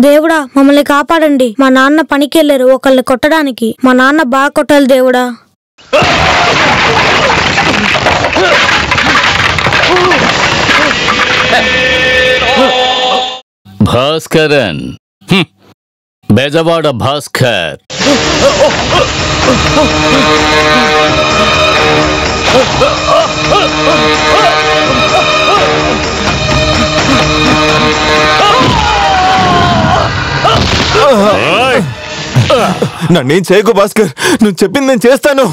దేవుడా మమ్మల్ని కాపాడండి. మా నాన్న పనికి వెళ్ళారు ఒకళ్ళని కొట్టడానికి. మా నాన్న బాగా కొట్టాలి దేవుడా. భాస్కరన్, బెజవాడ భాస్కర్. నన్నేం చేయకు భాస్కర్, నువ్వు చెప్పింది నేను చేస్తాను.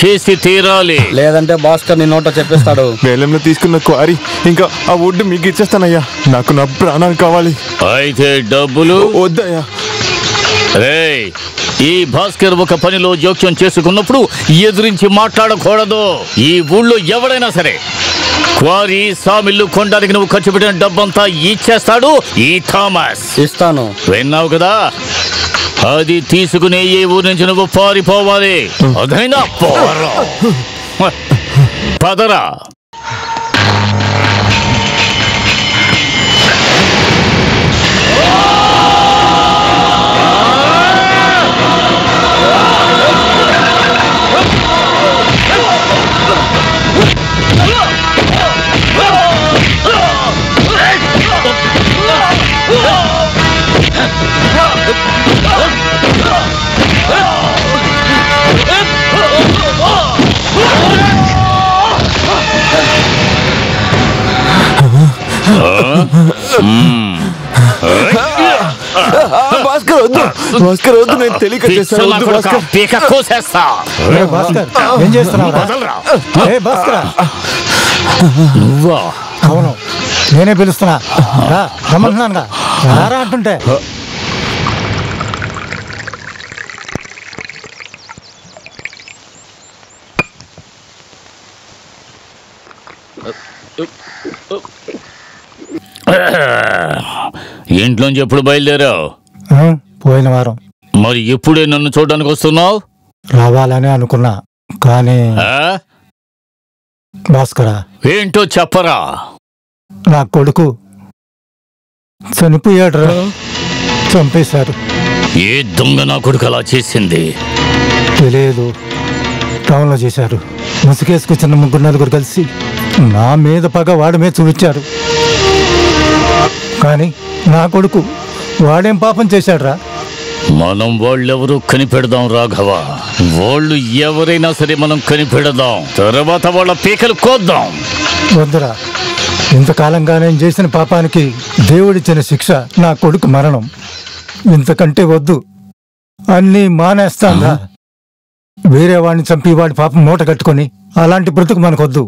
చేసి తీరాలి, లేదంటే భాస్కర్ నీ నోట చెప్పేస్తాడు. వేలంలో తీసుకున్న క్వారీ ఇంకా ఆ వుడ్ మీకు ఇచ్చేస్తానయ్యా. నాకు నా ప్రాణాలు కావాలి. అయితే డబ్బులు వద్దయ్యా. రేయ్, ఈ భాస్కర్ ఒక పనిలో జోక్యం చేసుకున్నప్పుడు ఎదురించి మాట్లాడకూడదు. ఈ ఊళ్ళో ఎవడైనా సరే క్వారీ సామిల్లు కొనడానికి నువ్వు ఖర్చు పెట్టిన డబ్బంతా ఇచ్చేస్తాడు ఈ థామస్. ఇస్తాను. విన్నావు కదా, అది తీసుకునే ఈ ఊరి నుంచి నువ్వు పారిపోవాలి. అదైనా పదరా. భాస్కర్ వద్దు, భాస్కర్ వద్దు, నేను తెలియక చేస్తాను. ఏం చేస్తున్నావు? నువ్వా? అవును, నేనే పిలుస్తున్నా. రమ్మంటున్నానుగా, రారా అంటుంటే. ఇంట్లోంచి ఎప్పుడు బయలుదేరావు? పోయిన వారం. మరి ఎప్పుడే నన్ను చూడడానికి వస్తున్నావు? రావాలని అనుకున్నా, కానీ భాస్కరా, ఏంటో చెప్పరా. నా కొడుకు చనిపోయాడు. చంపేశారు. ఏ దొంగ నా కొడుకు అలా చేసింది? తెలియదు, టౌన్లో చేశారు. ముసుగేసుకొచ్చిన ముగ్గురు నలుగురు కలిసి నా మీద పగ వాడి మీద చూపించారు. కానీ నా కొడుకు వాడేం పాపం చేశాడ్రా? మనం వాళ్ళెవరూ కనిపెడదాం రాఘవ. వాళ్ళు ఎవరైనా సరే మనం కనిపెడదాం, తర్వాత వాళ్ళ పీకలు కోద్దాం. వద్దురా, ఇంతకాలంగా నేను చేసిన పాపానికి దేవుడిచ్చిన శిక్ష నా కొడుకు మరణం. ఇంతకంటే వద్దు, అన్నీ మానేస్తాంగా. వేరే వాడిని చంపి వాడి పాపం మూట కట్టుకొని అలాంటి బ్రతుకు మనకొద్దు.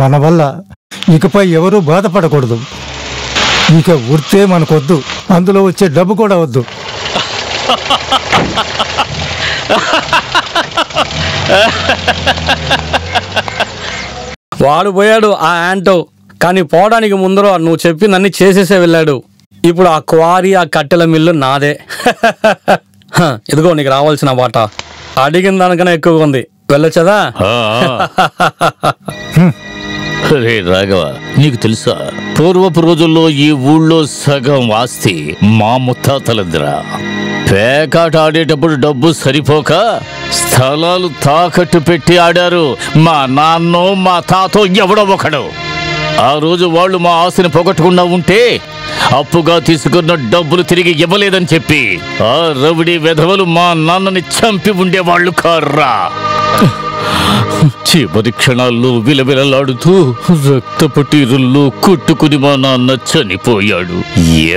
మన వల్ల ఇకపై ఎవరూ బాధపడకూడదు. ఇక వృత్తే మనకొద్దు, అందులో వచ్చే డబ్బు కూడా వద్దు. వాడు పోయాడు ఆ యాంటో, కానీ పోవడానికి ముందర నువ్వు చెప్పిందన్నీ చేసేసే వెళ్ళాడు. ఇప్పుడు ఆ క్వారీ, ఆ కట్టెల మిల్లు నాదే. ఇదిగో నీకు రావాల్సిన వాటా. అడిగిన దానికన్నా ఎక్కువగా ఉంది. వెళ్ళొచ్చదా? రే రాఘవ, నీకు తెలుసా, పూర్వపు రోజుల్లో ఈ ఊళ్ళో సగం ఆస్తి మా ముత్తాతలదిరా. పేకాట ఆడేటప్పుడు డబ్బు సరిపోక స్థలాలు తాకట్టు పెట్టి ఆడారు. మా నాన్నో మా తాతో ఎవడో ఒకడు. ఆ రోజు వాళ్ళు మా ఆస్తిని పోగొట్టకుండా ఉంటే అప్పుగా తీసుకున్న డబ్బులు తిరిగి ఇవ్వలేదని చెప్పి ఆ రవిడి వెధవలు మా నాన్నని చంపి ఉండేవాళ్ళు కార్రా. చివరి క్షణాల్లో విలవిలలాడుతూ రక్తపు టీరుల్లో కొట్టుకుని మా నాన్న చనిపోయాడు.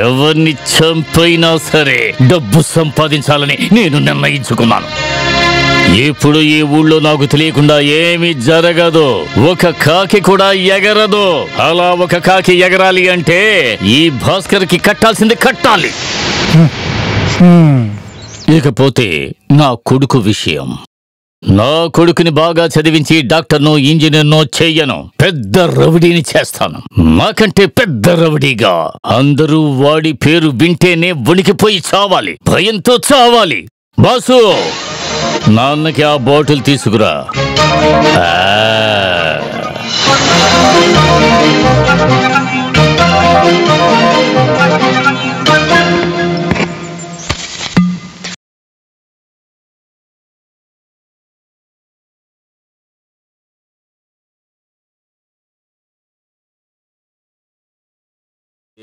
ఎవరిని చంపైనా సరే డబ్బు సంపాదించాలని నేను నిర్ణయించుకున్నాను. ఇప్పుడు ఈ ఊళ్ళో నాకు తెలియకుండా ఏమీ జరగదు. ఒక కాకి కూడా ఎగరదు. అలా ఒక కాకి ఎగరాలి అంటే ఈ భాస్కర్ కి కట్టాల్సింది కట్టాలి. ఇకపోతే నా కొడుకు విషయం. నా కొడుకుని బాగా చదివించి డాక్టర్నో ఇంజనీర్నో చెయ్యను. పెద్ద రౌడీని చేస్తాను. మాకంటే పెద్ద రౌడీగా. అందరూ వాడి పేరు వింటేనే వణికిపోయి చావాలి, భయంతో చావాలి. బాసు, నాన్నకి ఆ బాటిల్ తీసుకురా.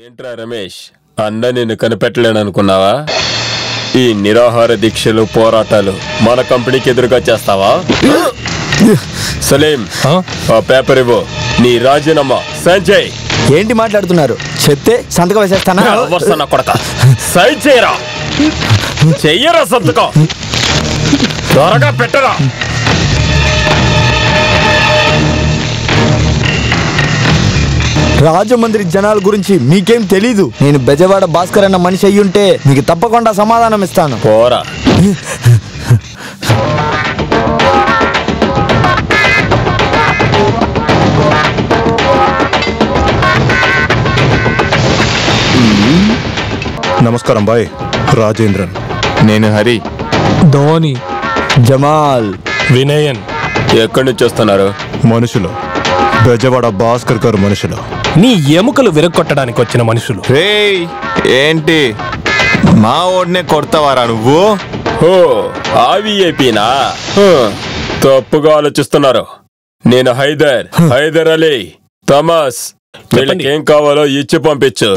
ఏంట్రా రమేష్, అన్న నిన్ను కనిపెట్టలేననుకున్నావా? ఈ నిరాహార దీక్షలు పోరాటాలు మన కంపెనీకి ఎదురుగా చేస్తావా? సలీం, ఆ పేపర్ ఇవ్వు. నీ రాజీనామా సైన్ చేయి. ఏంటి మాట్లాడుతున్నారు? చెప్తే సంతకం వేసేస్తానా? కొడక సైన్ చేయరా, చెయ్యరా సంతకం, త్వరగా పెట్టరా. రాజమండ్రి జనాల గురించి మీకేం తెలీదు. నేను బెజవాడ భాస్కర్ అన్న మనిషి అయ్యుంటే మీకు తప్పకుండా సమాధానం ఇస్తాను. పోరా. నమస్కారం బాయ్. రాజేంద్రన్. నేను హరి. ధోని. జమాల్. వినయన్. ఎక్కడి నుంచి వస్తున్నారు? మనుషులు బెజవాడ భాస్కర్ గారు మనుషులు. నీ ఎముకలు విరగొట్టడానికి వచ్చిన మనుషులు. రేయ్, ఏంటి మా ఓడినే కొడతావారా నువ్వు? ఓ ఆవిఐపీనా? తప్పుగా ఆలోచిస్తున్నారు. నేను హైదర్ అలీ థామస్. వీళ్ళకి ఏం కావాలో ఇచ్చి పంపించు.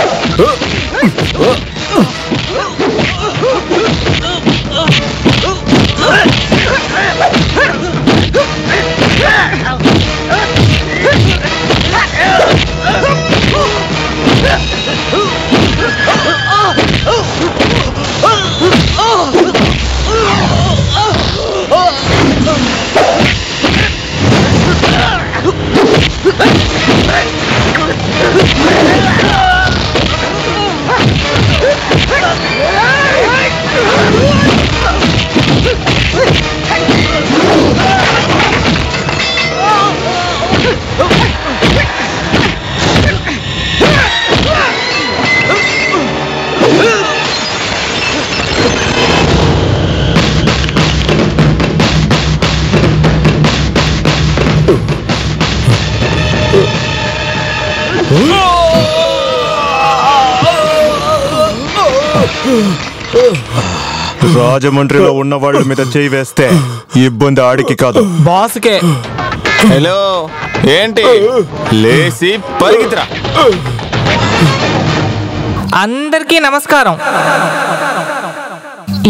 రాజమండ్రిలో ఉన్న వాళ్ళ మీద చేయి వేస్తే ఇబ్బంది ఆడికి కాదు, బాస్కే. హలో, ఏంటి లేసి పరిగెత్తురా. అందరికీ నమస్కారం.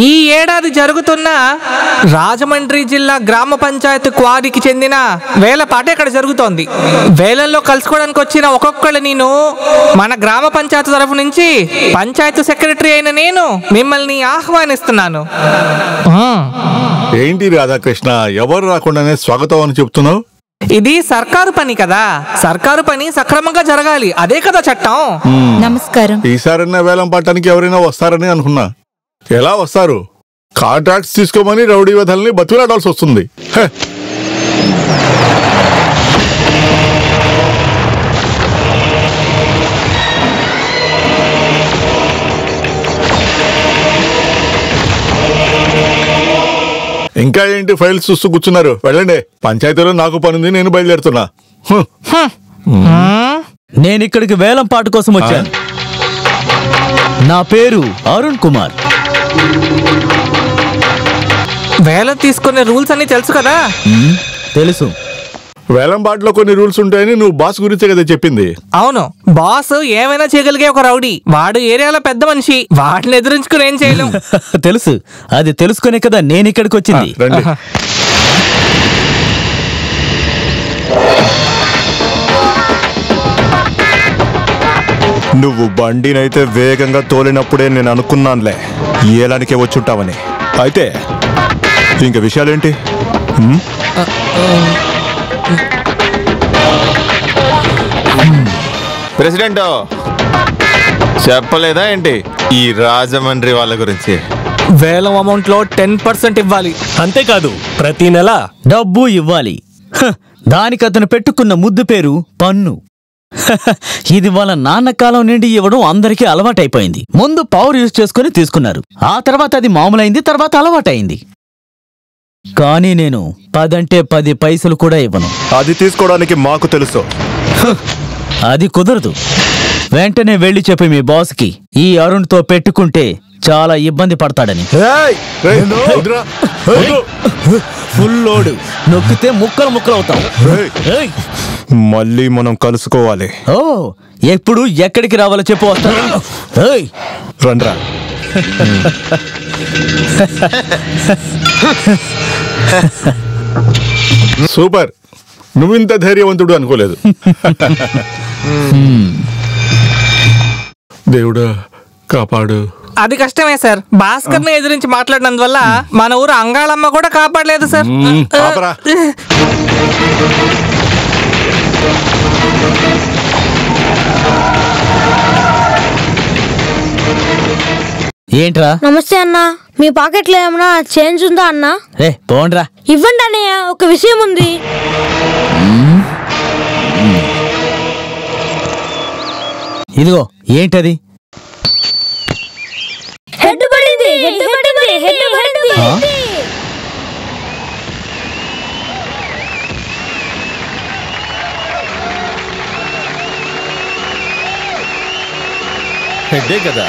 ఈ ఏడాది జరుగుతున్న రాజమండ్రి జిల్లా గ్రామ పంచాయతీ క్వారీకి చెందిన వేలపాట ఇక్కడ జరుగుతోంది. వేలల్లో కలుసుకోవడానికి వచ్చిన ఒక్కొక్కళ్ళు నేను మన గ్రామ పంచాయతీ తరఫు నుంచి పంచాయతీ సెక్రటరీ అయిన నేను మిమ్మల్ని ఆహ్వానిస్తున్నాను. ఏంటి రాధాకృష్ణ, ఎవరు రాకుండానే స్వాగతం అని చెప్తున్నావు? ఇది సర్కారు పని కదా, సర్కారు పని సక్రమంగా జరగాలి, అదే కదా చట్టం. నమస్కారం. ఈసారన్నా వేలం పట్టడానికి ఎవరైనా వస్తారని అనుకున్నా. ఎలా వస్తారు? కాంట్రాక్ట్స్ తీసుకోమని రౌడీ వదల్ని బతిలాడాల్సి వస్తుంది. ఇంకా ఏంటి ఫైల్స్ చూస్తూ కూర్చున్నారు? వెళ్ళండి, పంచాయతీలో నాకు పనుంది, నేను బయలుదేరుతున్నా. నేను ఇక్కడికి వేలం పాట కోసం వచ్చాను. నా పేరు అరుణ్ కుమార్. వేలం తీసుకునే రూల్స్ అన్ని తెలుసు కదా? తెలుసు. వేలం పాటలో కొన్ని రూల్స్ ఉంటాయని నువ్వు బాస్ గురించే కదా చెప్పింది. అవును, బాస్ ఏమైనా చేయగలిగే ఒక రౌడీ. వాడు ఏరియాలో పెద్ద మనిషి, వాటిని ఎదిరించుకుని ఏం చేయలేం. తెలుసు, అది తెలుసుకునే కదా నేను ఇక్కడికి వచ్చింది. రండి. నువ్వు బండినైతే వేగంగా తోలినప్పుడే నేను అనుకున్నానులే ఏలానికే వచ్చుంటావని. అయితే ఇంక విషయాలేంటి? ప్రెసిడెంట్ చెప్పలేదా ఏంటి ఈ రాజమండ్రి వాళ్ళ గురించి? వేలం అమౌంట్ లో 10% ఇవ్వాలి. అంతేకాదు ప్రతి నెల డబ్బు ఇవ్వాలి. దానికి అతను పెట్టుకున్న ముద్దు పేరు పన్ను. ఇది వాళ్ళ నాన్న కాలం నుండి ఇవ్వడం అందరికీ అలవాటైపోయింది. ముందు పవర్ యూజ్ చేసుకుని తీసుకున్నారు, ఆ తర్వాత అది మామూలైంది, తర్వాత అలవాటైంది. కానీ నేను 10 అంటే 10 పైసలు కూడా ఇవ్వను. అది తీసుకోవడానికి మాకు తెలుసు. అది కుదరదు. వెంటనే వెళ్ళి చెప్పి మీ బాస్కి ఈ అరుణ్తో పెట్టుకుంటే చాలా ఇబ్బంది పడతాడని. ఫుల్ లోడు నొక్కితే ముక్కలు ముక్కలు అవుతాం. మళ్ళీ మనం కలుసుకోవాలి. ఓ ఎప్పుడు ఎక్కడికి రావాలో చెప్పు, వస్తాను. రండ్రా. సూపర్, నువ్వు ఇంత ధైర్యవంతుడు అనుకోలేదు. దేవుడా కాపాడు. అది కష్టమే సార్. భాస్కర్ ని ఎదిరించి మాట్లాడినందువల్ల మన ఊరు అంగాళమ్మ కూడా కాపాడలేదు సార్. ఏంట్రా? నమస్తే అన్న, మీ పాకెట్లో ఏమన్నా చేంజ్ ఉందా అన్న? పోండ్రా. ఇవ్వండి అన్నయ్య, ఒక విషయం ఉంది. ఇదిగో. ఏంటది? హెడ్ పడింది, హెడ్ పడింది, హెడ్ పడింది. హెడ్డే కదా.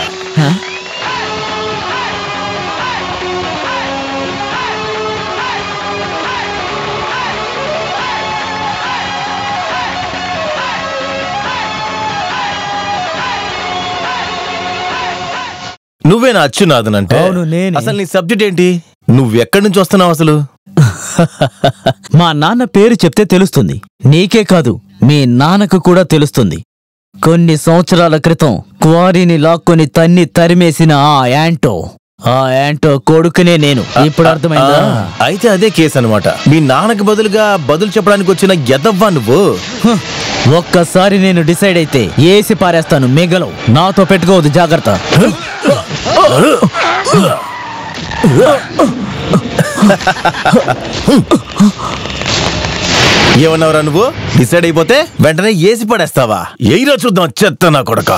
నువ్వేనా అచ్చునాథన్ అంటే? అసలు నీ సబ్జెక్ట్ ఏంటి? నువ్వెక్కడి నుంచి వస్తున్నావు అసలు? మా నాన్న పేరు చెప్తే తెలుస్తుంది. నీకే కాదు, మీ నాన్నకు కూడా తెలుస్తుంది. కొన్ని సంవత్సరాల క్రితం క్వారీని లాక్కొని తన్ని తరిమేసిన ఆ యాంటో కొడుకునే నేను. ఇప్పుడు అర్థమైందా? అయితే అదే కేసు అనమాట. మీ నాన్నకు బదులుగా బదులు చెప్పడానికి వచ్చిన ఎదవ్వా నువ్వు. ఒక్కసారి నేను డిసైడ్ అయితే ఏసి పారేస్తాను. మిగలవు. నాతో పెట్టుకోవద్దు, జాగ్రత్త. ఏమన్నావురా నువ్వు? డిసైడ్ అయిపోతే వెంటనే ఏసి పడేస్తావా? ఎయిరా చూద్దాం చెత్త నా కొడక.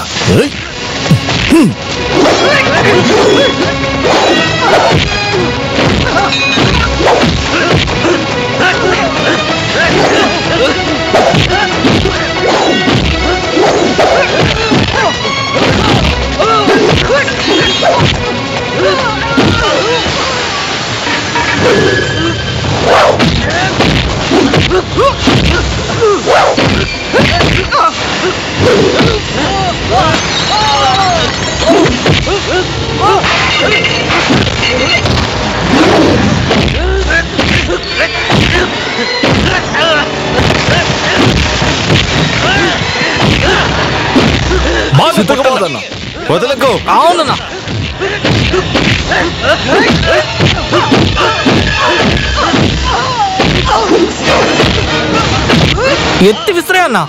వదలకు. అవునన్నా, ఎత్తి విసిరే అన్నా.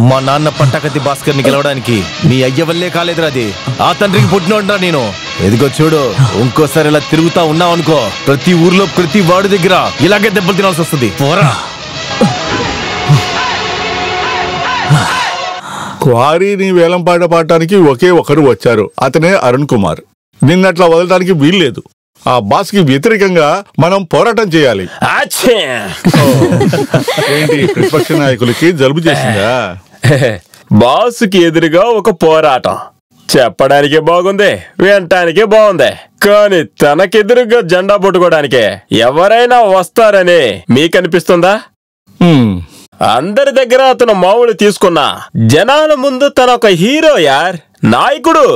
మా నాన్న పంటకత్తి భాస్కర్ని గెలవడానికి మీ అయ్య వల్లే కాలేదురా అది. ఆ తండ్రికి పుట్టినోడ్రా నేను. ఎదిగో చూడు, ఇంకోసారి ఇలా తిరుగుతా ఉన్నావు అనుకో, ప్రతి ఊర్లో ప్రతి వాడి దగ్గర ఇలాగే దెబ్బలు తినాల్సి వస్తుంది. పోరా. క్వారీని వేలంపాట పాడటానికి ఒకే ఒకరు వచ్చారు. అతనే అరుణ్ కుమార్. నిన్నట్లా వదలడానికి వీల్లేదు. ఆ బాస్ కి వ్యతిరేకంగా మనం పోరాటం చేయాలి. ఏంటి ప్రతిపక్ష నాయకులకి జలుబు చేసిందా? బాసుకి ఎదురుగా ఒక పోరాటం చెప్పడానికే బాగుంది, వినటానికే బాగుంది, కానీ తనకెదురుగా జెండా పట్టుకోవడానికే ఎవరైనా వస్తారని మీకనిపిస్తుందా? అందరి దగ్గర అతను మామూలు తీసుకున్నా జనాల ముందు తన ఒక హీరో యార్, నాయకుడు.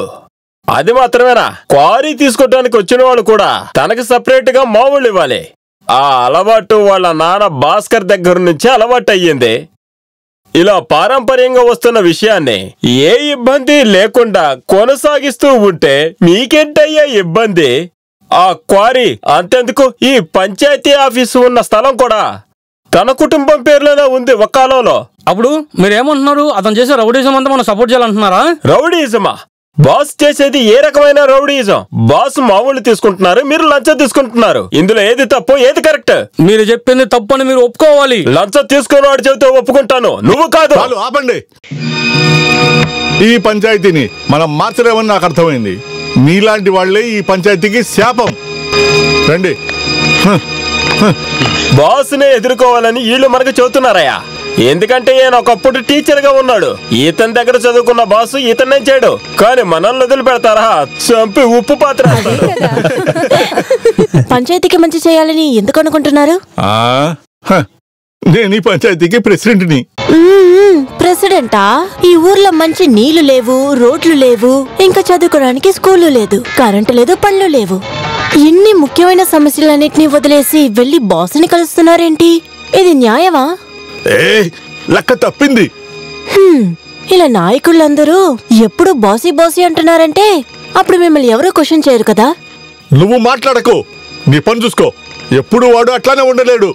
అది మాత్రమేనా, క్వారీ తీసుకోవడానికి వచ్చిన వాళ్ళు కూడా తనకి సపరేట్ గా మామూలు ఇవ్వాలి. ఆ అలవాటు వాళ్ళ నాన్న భాస్కర్ దగ్గర నుంచి అలవాటు అయ్యింది. ఇలా పారంపర్యంగా వస్తున్న విషయాన్ని ఏ ఇబ్బంది లేకుండా కొనసాగిస్తూ ఉంటే మీకేంటయ్యా ఇబ్బంది? ఆ క్వారీ అంతెందుకు, ఈ పంచాయతీ ఆఫీసు ఉన్న స్థలం కూడా తన కుటుంబం పేర్లోనే ఉంది ఒక కాలంలో. అప్పుడు మీరేమంటున్నారు? అతను చేసే రౌడీజం అంతా మనం సపోర్ట్ చేయాలంటున్నారా? రౌడీజమా? బాస్ చేసేది ఏ రకమైన రౌడీజం? బాస్ మామూలు తీసుకుంటున్నారు, మీరు లంచం తీసుకుంటున్నారు. ఇందులో ఏది తప్పు, ఏది కరెక్ట్? మీరు చెప్పింది తప్పు అని మీరు ఒప్పుకోవాలి. లంచం తీసుకున్నవాడు చెబితే ఒప్పుకుంటాను, నువ్వు కాదు. ఆపండి. ఈ పంచాయతీని మనం మార్చలేమని నాకు అర్థమైంది. మీలాంటి వాళ్లే ఈ పంచాయతీకి శాపం. రండి. బాస్నే ఎదుర్కోవాలని వీళ్ళు మనకు చెబుతున్నారయ్యా. ఎందుకంటే ఈయన ఒకప్పుడు టీచర్ గా ఉన్నాడు. ఇతని దగ్గర చదువుకున్న బాసు ఇతన్నే చేయడు, కానీ మనల్ని వదిలి పెడతారా? చంపి ఉప్పు పాత్ర. పంచాయతీకి మంచి చేయాలని ఎందుకు అనుకుంటున్నారు? నేను ఈ పంచాయతీకి ప్రెసిడెంట్ని. ప్రెసిడెంటా? ఈ ఊర్లో మంచి నీళ్లు లేవు, రోడ్లు లేవు, ఇంకా చదువుకోవడానికి స్కూలు లేదు, కరెంటు లేదు, పనులు లేవు. ఇన్ని ముఖ్యమైన సమస్యలన్నిటినీ వదిలేసి వెళ్లి బాసుని కలుస్తున్నారేంటి? ఇది న్యాయమా? లెక్క తప్పింది. ఇలా నాయకులందరూ ఎప్పుడు బాసీ బాసీ అంటున్నారంటే అప్పుడు మిమ్మల్ని ఎవరూ క్వశ్చన్ చేయరు కదా. నువ్వు మాట్లాడకు, నీ పని చూసుకో. ఎప్పుడు వాడు అట్లానే ఉండలేడు.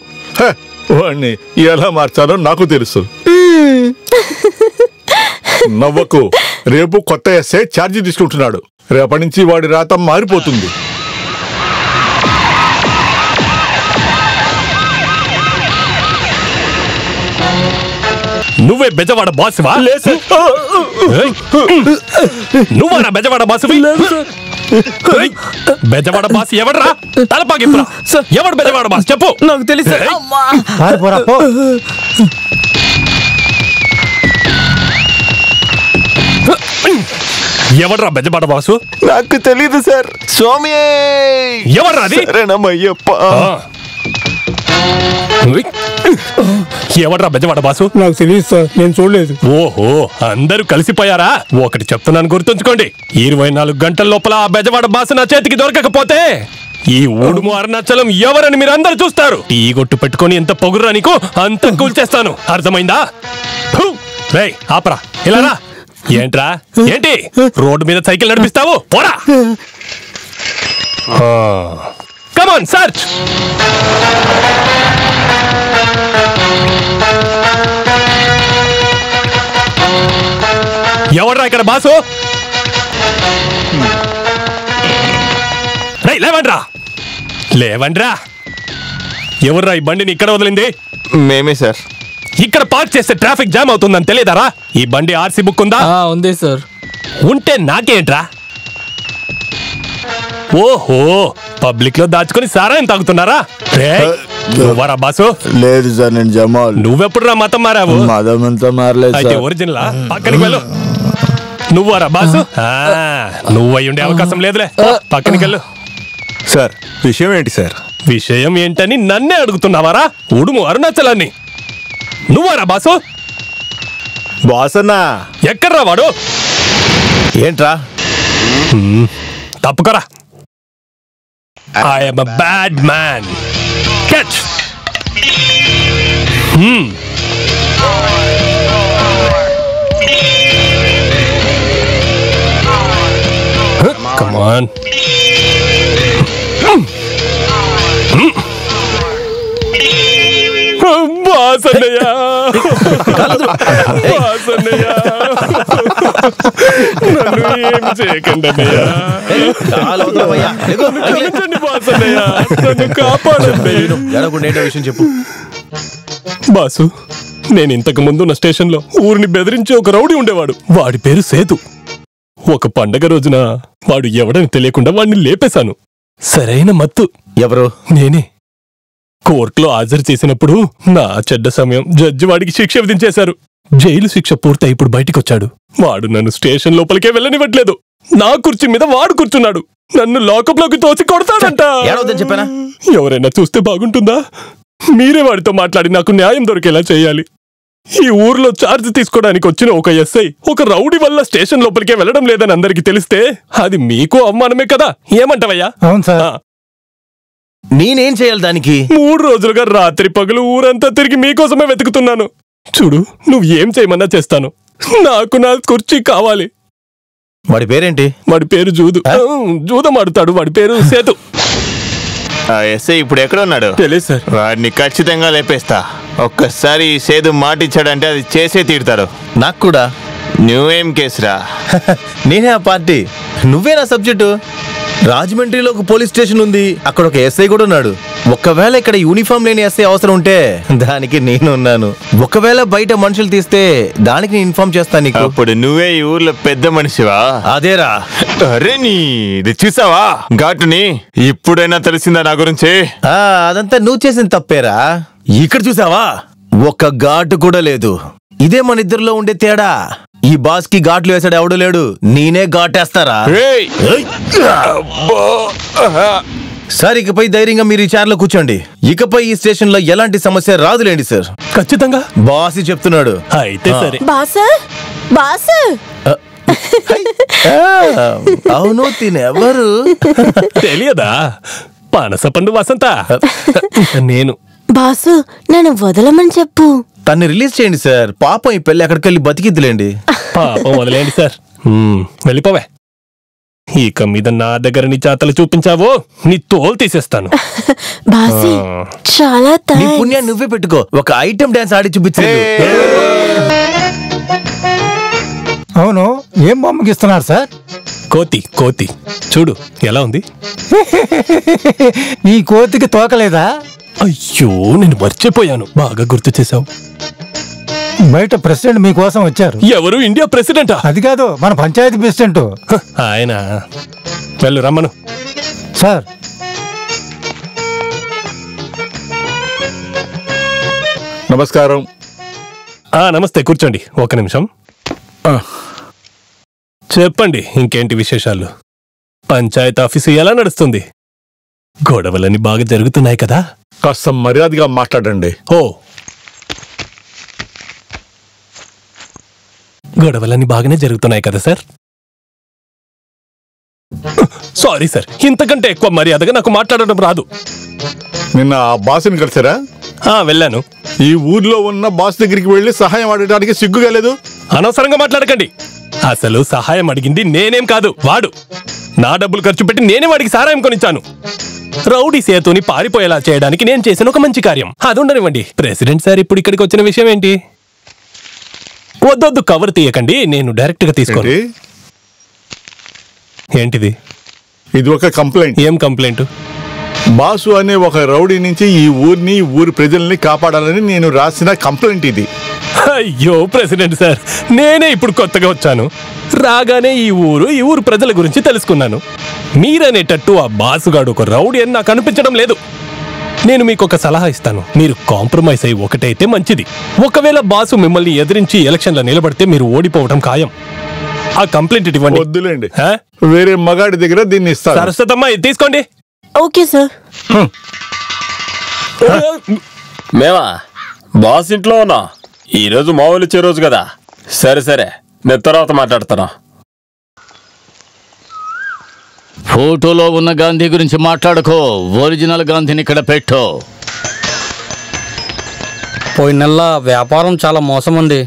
వాడిని ఎలా మార్చాలో నాకు తెలుసు. నవ్వకు. రేపు కొత్త ఎస్ఐ ఛార్జీ తీసుకుంటున్నాడు. రేపటి నుంచి వాడి రాత మారిపోతుంది. నువ్వే బెజవాడ బాసువా? నువ్వా బెజవాడ బాసువి? బెజవాడ బాస్ ఎవడ్రా? తలపాగిప్పురా. ఎవడు బెజవాడ బాస్ చెప్పు. నాకు తెలుసు. ఎవడ్రా బెజవాడ బాసు? నాకు తెలీదు సార్. స్వామి ఎవర్రా అది? రణమయ్యప్ప. ఎవడ్రా బెజవాడ బాసు? నాకు తెలియదు సార్, నేను చూడలేదు. ఓహో, అందరూ కలిసిపోయారా? ఒకటి చెప్తున్నాను, గుర్తుంచుకోండి. 24 గంటల లోపల ఆ బెజవాడ బాసు నా చేతికి దొరకకపోతే ఈ ఊడుము అరుణాచలం ఎవరని మీరు అందరు చూస్తారు. టీ కొట్టు పెట్టుకొని ఎంత పొగుర్రా నీకు అంత కూల్చేస్తాను, అర్థమైందా? రేయ్ ఆపరా, ఇలారా. ఏంట్రా, ఏంటి రోడ్డు మీద సైకిల్ నడిపిస్తావు? పోరా. కమాన్ సర్చ్. ఎవర్రా ఇక్కడ బాసు? రేయ్ లేవండ్రా, లేవండ్రా. ఎవర్రా ఈ బండిని ఇక్కడ వదిలింది? మేమే సార్. ఇక్కడ పార్క్ చేస్తే ట్రాఫిక్ జామ్ అవుతుందని తెలియదారా? ఈ బండి ఆర్సీ బుక్ ఉందా? ఉంది సార్. ఉంటే నాకేంట్రా? ఓహో, పబ్లిక్ లో దాచుకుని సారాయం తాగుతున్నారా? నువ్వరా బాసు? లేదు సార్, నేను జమాల్. నువ్వెప్పుడు రా మతం మారావు? మతం అంతా మారలేదు. అయితే ఒరిజినల్ పక్కనికి వెళ్ళు. నువ్వరా బాసు? నువ్వు అయి ఉండే అవకాశం లేదులే, పక్కనికి వెళ్ళు. సార్ విషయం ఏంటి సార్? విషయం ఏంటని నన్నే అడుగుతున్నావారా? ఉడుము అరుణాచలాన్ని. నువ్వరా బాసు? బాసన్నా ఎక్కడ్రా వాడు? ఏంట్రా? తప్పుకోరా. I am a bad man. Catch. Come on. బాసన్నయ్యా, బాసన్నయ్యా, నన్ను ఏం చేయకండి అన్నయ్యా. క్షమించండి బాసన్నయ్యా, నన్ను కాపాడండి. విషయం చెప్పు. బాసు, నేను ఇంతకు ముందు నా స్టేషన్ లో ఊరిని బెదిరించి ఒక రౌడీ ఉండేవాడు. వాడి పేరు సేతు. ఒక పండగ రోజున వాడు ఎవడని తెలియకుండా వాడిని లేపేశాను. సరైన మత్తు. ఎవరు? నేనే. కోర్టులో హాజరు చేసినప్పుడు నా చెడ్డ సమయం జడ్జి వాడికి శిక్ష విధించేశారు. జైలు శిక్ష పూర్తయి ఇప్పుడు బయటికొచ్చాడు. వాడు నన్ను స్టేషన్ లోపలికే వెళ్ళనివ్వట్లేదు. నా కుర్చీ మీద వాడు కూర్చున్నాడు. నన్ను లాకప్లోకి తోసి కొడతాడంట. చెప్పానా? ఎవరైనా చూస్తే బాగుంటుందా? మీరే వాడితో మాట్లాడి నాకు న్యాయం దొరికేలా చేయాలి. ఈ ఊర్లో ఛార్జ్ తీసుకోవడానికి వచ్చిన ఒక ఎస్ఐ ఒక రౌడీ వల్ల స్టేషన్ లోపలికే వెళ్ళడం లేదని అందరికి తెలిస్తే అది మీకు అవమానమే కదా. ఏమంటావయ్యా? అవును సార్. నేనేం చేయాలి దానికి? 3 రోజులుగా రాత్రి పగలు ఊరంతా తిరిగి మీకోసమే వెతుకుతున్నాను. చూడు, నువ్వు ఏం చేయమన్నా చేస్తాను. నాకు నా కుర్చీ కావాలి. వాడి పేరేంటి? వాడి పేరు జూదు. జూదం ఆడుతాడు. వాడి పేరు సేతు. ఎస్ఐ ఇప్పుడు ఎక్కడున్నాడు? తెలియదు సార్. వాడిని ఖచ్చితంగా లేపేస్తా. ఒక్కసారి సేదు మాటిచ్చాడంటే అది చేసే తీరుతాడు. నాకు కూడా. నువ్వేం కేసురా? నేనే ఆ పార్టీ. నువ్వేనా సబ్జెక్టు? రాజమండ్రిలో ఒక పోలీస్ స్టేషన్ ఉంది. అక్కడ ఒక ఎస్ఐ కూడా ఉన్నాడు. ఒకవేళ ఇక్కడ యూనిఫామ్ లేని ఎస్ఐ అవసరం ఉంటే దానికి నేను ఉన్నాను. ఒకవేళ బయట మనుషులు తీస్తే దానికి నేను ఇన్ఫార్మ్ చేస్తాను నీకు. అప్పుడు నువ్వే ఈ ఊర్లో పెద్ద మనిషివా? అదేరా. అరే నీ ఇది చూసావా ఘాటుని? ఇప్పుడైనా తెలిసిందా నా గురించి? అదంతా నువ్వు చేసిన తప్పేరా. ఇక్కడ చూసావా? ఒక్క ఘాటు కూడా లేదు. ఇదే మన ఇద్దరిలో ఉండే తేడా. ఈ బాస్ కి ఘాట్లు వేసాడు ఎవడు లేడు. నేనే ఘాటేస్తారా? సార్, ఇకపై ధైర్యంగా మీరు ఈ చైర్లో కూర్చోండి. ఇకపై ఈ స్టేషన్ లో ఎలాంటి సమస్య రాదులేండి సార్. ఖచ్చితంగా బాస్ చెప్తున్నాడు. అయితే సరే. బాస్ అవును, తినెవరు తెలియదా? పనసపండు వసంత. నేను. బాసు, నన్ను వదలమని చెప్పు. తన్ని రిలీజ్ చేయండి సార్. పాపం ఈ పెళ్లి ఎక్కడికి వెళ్ళి బతికిద్దులేండి. పాపం వదిలేండి సార్. వెళ్ళిపోవే. ఇక మీద నా దగ్గర నీ చేతలు చూపించావో నీ తోలు తీసేస్తాను. బాసి, చాలా నీ పుణ్యాన్ని నువ్వే పెట్టుకో. ఒక ఐటమ్ డాన్స్ ఆడి చూపించే. అవును, ఏం బొమ్మకి ఇస్తున్నారు సార్? కోతి. కోతి చూడు ఎలా ఉంది. ఈ కోతికి తోకలేదా? అయ్యో, నేను మర్చిపోయాను. బాగా గుర్తు చేశావు. బయట ప్రెసిడెంట్ మీకోసం వచ్చారు. ఎవరు? ఇండియా ప్రెసిడెంటా? అది కాదు, మన పంచాయతీ ప్రెసిడెంట్. ఆయన వెళ్ళు, రమ్మను. సార్, నమస్కారం. నమస్తే, కూర్చోండి. ఒక నిమిషం. చెప్పండి, ఇంకేంటి విశేషాలు? పంచాయతీ ఆఫీసు ఎలా నడుస్తుంది? గొడవలని బాగా జరుగుతున్నాయి కదా? కాస్త మర్యాదగా మాట్లాడండి. గొడవలని బాగానే జరుగుతున్నాయి కదా సార్? సారీ సార్, ఇంతకంటే ఎక్కువ మర్యాదగా నాకు మాట్లాడడం రాదు. నిన్న ఆ బాస్ని కలిసారా? వెళ్ళాను. ఈ ఊర్లో ఉన్న బాస్ దగ్గరికి వెళ్ళి సహాయం అడగడానికి సిగ్గుగా లేదు? అనవసరంగా మాట్లాడకండి. అసలు సహాయం అడిగింది నేనేం కాదు, వాడు. నా డబ్బులు ఖర్చు పెట్టి నేనే వాడికి సహాయం కొనిచ్చాను. రౌడీ సేతుని పారిపోయేలా చేయడానికి నేను చేసిన ఒక మంచి కార్యం. అది ఉండనివ్వండి. ప్రెసిడెంట్ సార్ ఇప్పుడు ఇక్కడికి వచ్చిన విషయం ఏంటి? వద్దొద్దు, కవర్ తీయకండి, నేను డైరెక్ట్ గా తీసుకోండి. ఏంటిది? ఇది ఒక కంప్లైంట్. ఏం కంప్లైంట్? బాసు అనే ఒక రౌడీ నుంచి ఈ ఊరిని, ఊరి ప్రజల్ని కాపాడాలని నేను రాసిన కంప్లైంట్ ఇది. అయ్యో ప్రెసిడెంట్ సార్, నేనే ఇప్పుడు కొత్తగా వచ్చాను. రాగానే ఈ ఊరు ప్రజల గురించి తెలుసుకున్నాను. మీరనేటట్టు ఆ బాసుగాడు ఒక రౌడీ అని నాకు అనిపించడం లేదు. నేను మీకు ఒక సలహా ఇస్తాను. మీరు కాంప్రమైజ్ అయ్యి ఒకటైతే మంచిది. ఒకవేళ బాసు మిమ్మల్ని ఎదిరించి ఎలక్షన్లో నిలబడితే మీరు ఓడిపోవడం ఖాయం. ఆ కంప్లైంట్ ఇవ్వండి. వద్దులేండి, వేరే మగాడి దగ్గర దీన్ని ఇస్తాను. సరస్వతమ్మ, తీసుకోండి. Okay sir. మేమా బాస్ ఇంట్లో ఉన్నా. ఈరోజు మామూలు ఇచ్చే రోజు కదా. సరే సరే, నేను తర్వాత మాట్లాడతాను. ఫోటోలో ఉన్న గాంధీ గురించి మాట్లాడుకో. ఒరిజినల్ గాంధీని ఇక్కడ పెట్టు. పోయిన నెల వ్యాపారం చాలా మోసం ఉంది.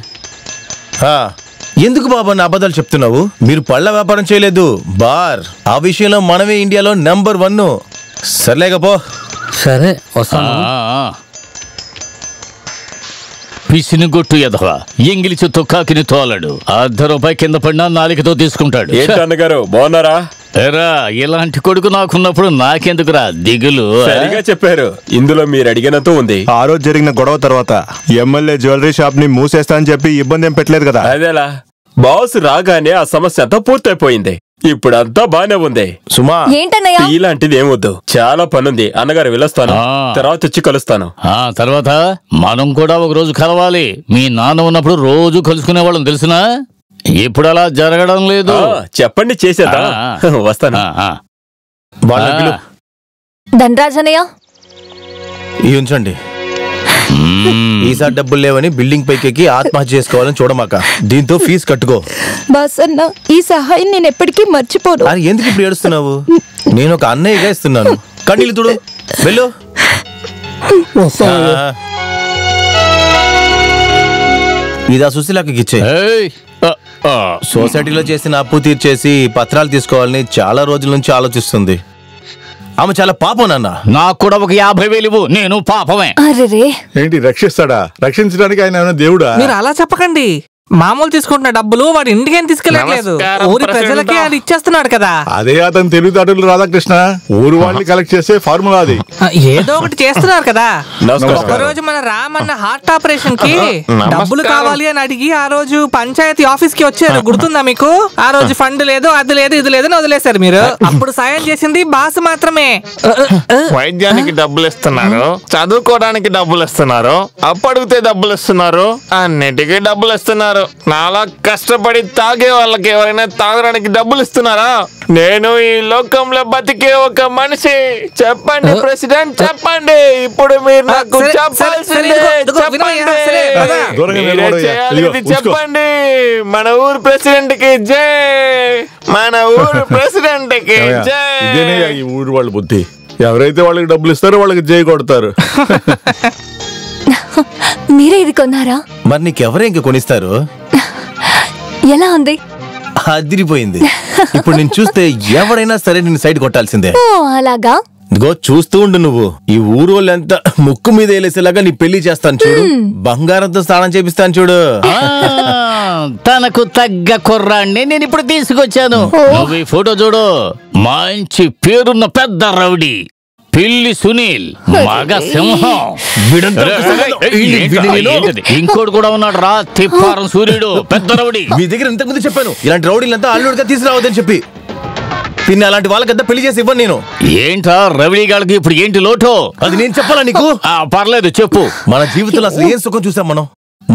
ఎందుకు బాబా నా అబద్ధాలు చెప్తున్నావు? మీరు పళ్ళ వ్యాపారం చేయలేదు, బార్. ఆ విషయంలో మనమే ఇండియాలో నెంబర్ 1. సర్లేకపో. సరే, వస్తాను. పిసినిగొట్టు ఎదవా, ఇంగిలిచి తొక్కాకిని తోలడు. ₹1 కింద పడినా నాలికతో తీసుకుంటాడు. ఏంటన్నగారు, బాగున్నారా? ఎరా, ఇలాంటి కొడుకు నాకున్నప్పుడు నాకెందుకురా దిగులు? సరిగా చెప్పారు. ఇందులో మీరు అడిగినంత ఉంది. ఆ రోజు జరిగిన గొడవ తర్వాత ఎమ్మెల్యే జ్యువెలరీ షాప్ ని మూసేస్తా అని చెప్పి ఇబ్బంది ఏం పెట్టలేదు కదా? అదేలా బాస్ రాగానే ఆ సమస్య అంతా పూర్తయిపోయింది. ఇప్పుడంతా బానే ఉంది. సుమా ఏంటన్నయ్య ఇలాంటిది ఏమొద్దు, చాలా పనుంది. అన్నగారు వెళ్ళొస్తాను, తర్వాత వచ్చి కలుస్తాను. తర్వాత మనం కూడా ఒక రోజు కలవాలి. మీ నాన్న ఉన్నప్పుడు రోజు కలుసుకునే వాళ్ళం తెలుసునా? ఇప్పుడు అలా జరగడం లేదు. చెప్పండి, చేసేద్దా. వస్తాను. ధనరాజనయ్య ఈ ఉంచండి. ఈసారి డబ్బులు లేవని బిల్డింగ్ పైకి ఆత్మహత్య చేసుకోవాలని చూడమాక. దీంతో ఫీజు కట్టుకో. బాస్ అన్న, ఈ సహాయం నేను ఎప్పటికీ మర్చిపోను. అని ఎందుకు ఇప్పుడు ఏడుస్తున్నావు? నేను ఒక అన్నయ్యగా ఇస్తున్నాను. కన్నీళ్ళు తుడు, వెళ్ళు. ఇదా సుశీలకి ఇచ్చే. సొసైటీలో చేసిన అప్పు తీర్చేసి పత్రాలు తీసుకోవాలని చాలా రోజుల నుంచి ఆలోచిస్తుంది. ఆమె చాలా పాపం నాన్న. నాకు కూడా ఒక 50,000 నేను పాపమే. ఏంటి రక్షిస్తాడా? రక్షించడానికి ఆయన ఏమైనా దేవుడా? మీరు అలా చెప్పకండి. మామూలు తీసుకుంటున్న డబ్బులు వాడు ఇంటికేం తీసుకెళ్ళట్లేదు, ఊరి ప్రజలకే అది ఇచ్చేస్తున్నాడు కదా. అదే అతను తెలివితేటలు రాధాకృష్ణ. ఊరు వాళ్ళని కలెక్ట్ చేసే ఫార్ములా అది. ఏదో ఒకటి చేస్తున్నారు కదా. ఒకరోజు మన రామన్న హార్ట్ ఆపరేషన్ కి డబ్బులు కావాలి అని అడిగి ఆ రోజు పంచాయతీ ఆఫీస్ కి వచ్చారు, గుర్తుందా మీకు? ఆ రోజు ఫండ్ లేదు, అది లేదు, ఇది లేదని వదిలేశారు మీరు. అప్పుడు సాయం చేసింది బాస్ మాత్రమే. వైద్యానికి డబ్బులు ఇస్తున్నారు, చదువుకోవడానికి డబ్బులు ఇస్తున్నారు, అప్పడిగితే డబ్బులు ఇస్తున్నారు, అన్నిటికీ డబ్బులు ఇస్తున్నారు. నాలా కష్టపడి తాగే వాళ్ళకి ఎవరైనా తాగడానికి డబ్బులు ఇస్తున్నారా? నేను ఈ లోకంలో బతికే ఒక మనిషి. చెప్పండి ప్రెసిడెంట్, చెప్పండి. ఇప్పుడు మీరు నాకు చెప్పాల్సిందే. చెప్పండి. మన ఊరు ప్రెసిడెంట్ కి జై, మన ఊరు ప్రెసిడెంట్ కి జై. ఇదేనే ఈ ఊరు వాళ్ళ బుద్ధి. ఎవరైతే వాళ్ళకి డబ్బులు ఇస్తారో వాళ్ళకి జై కొడతారు. మీరే ఇది కొన్నారా? మరి నీకెవరే ఇంక కొనిస్తారు? ఎలా ఉంది? అదిరిపోయింది. ఇప్పుడు నేను చూస్తే ఎవరైనా సరే నిన్ను సైడ్ కొట్టాల్సిందే. ఓ అలాగా? ఇదిగో చూస్తూ ఉండు నువ్వు. ఈ ఊరు వాళ్ళంతా ముక్కు మీద వేలేసేలాగా నీ పెళ్లి చేస్తాను చూడు. బంగారంతో స్నానం చేపిస్తాను చూడు. తనకు తగ్గ కుర్రాన్ని నేను ఇప్పుడు తీసుకొచ్చాను. నువ్వు ఈ ఫోటో చూడు. మంచి పేరున్న పెద్ద రౌడీ పిల్లి సునీల్, మగ సింహం. ఇంకోటి కూడా ఉన్నాడు రా, తిప్పారం సూర్యుడు, పెద్ద రౌడీ. మీ దగ్గర ఇంతకుముందు చెప్పాను, ఇలాంటి రౌడీలంతా అల్లుడిగా తీసుకురావద్దని చెప్పి. పిన్ని అలాంటి వాళ్ళకంతా పెళ్లి చేసి ఇవ్వను నేను. ఏంటా రౌడీ గాళ్ళకి ఇప్పుడు ఏంటి లోటో? అది నేను చెప్పాలా నీకు? పర్లేదు చెప్పు. మన జీవితంలో అసలు ఏం సుఖం చూసాం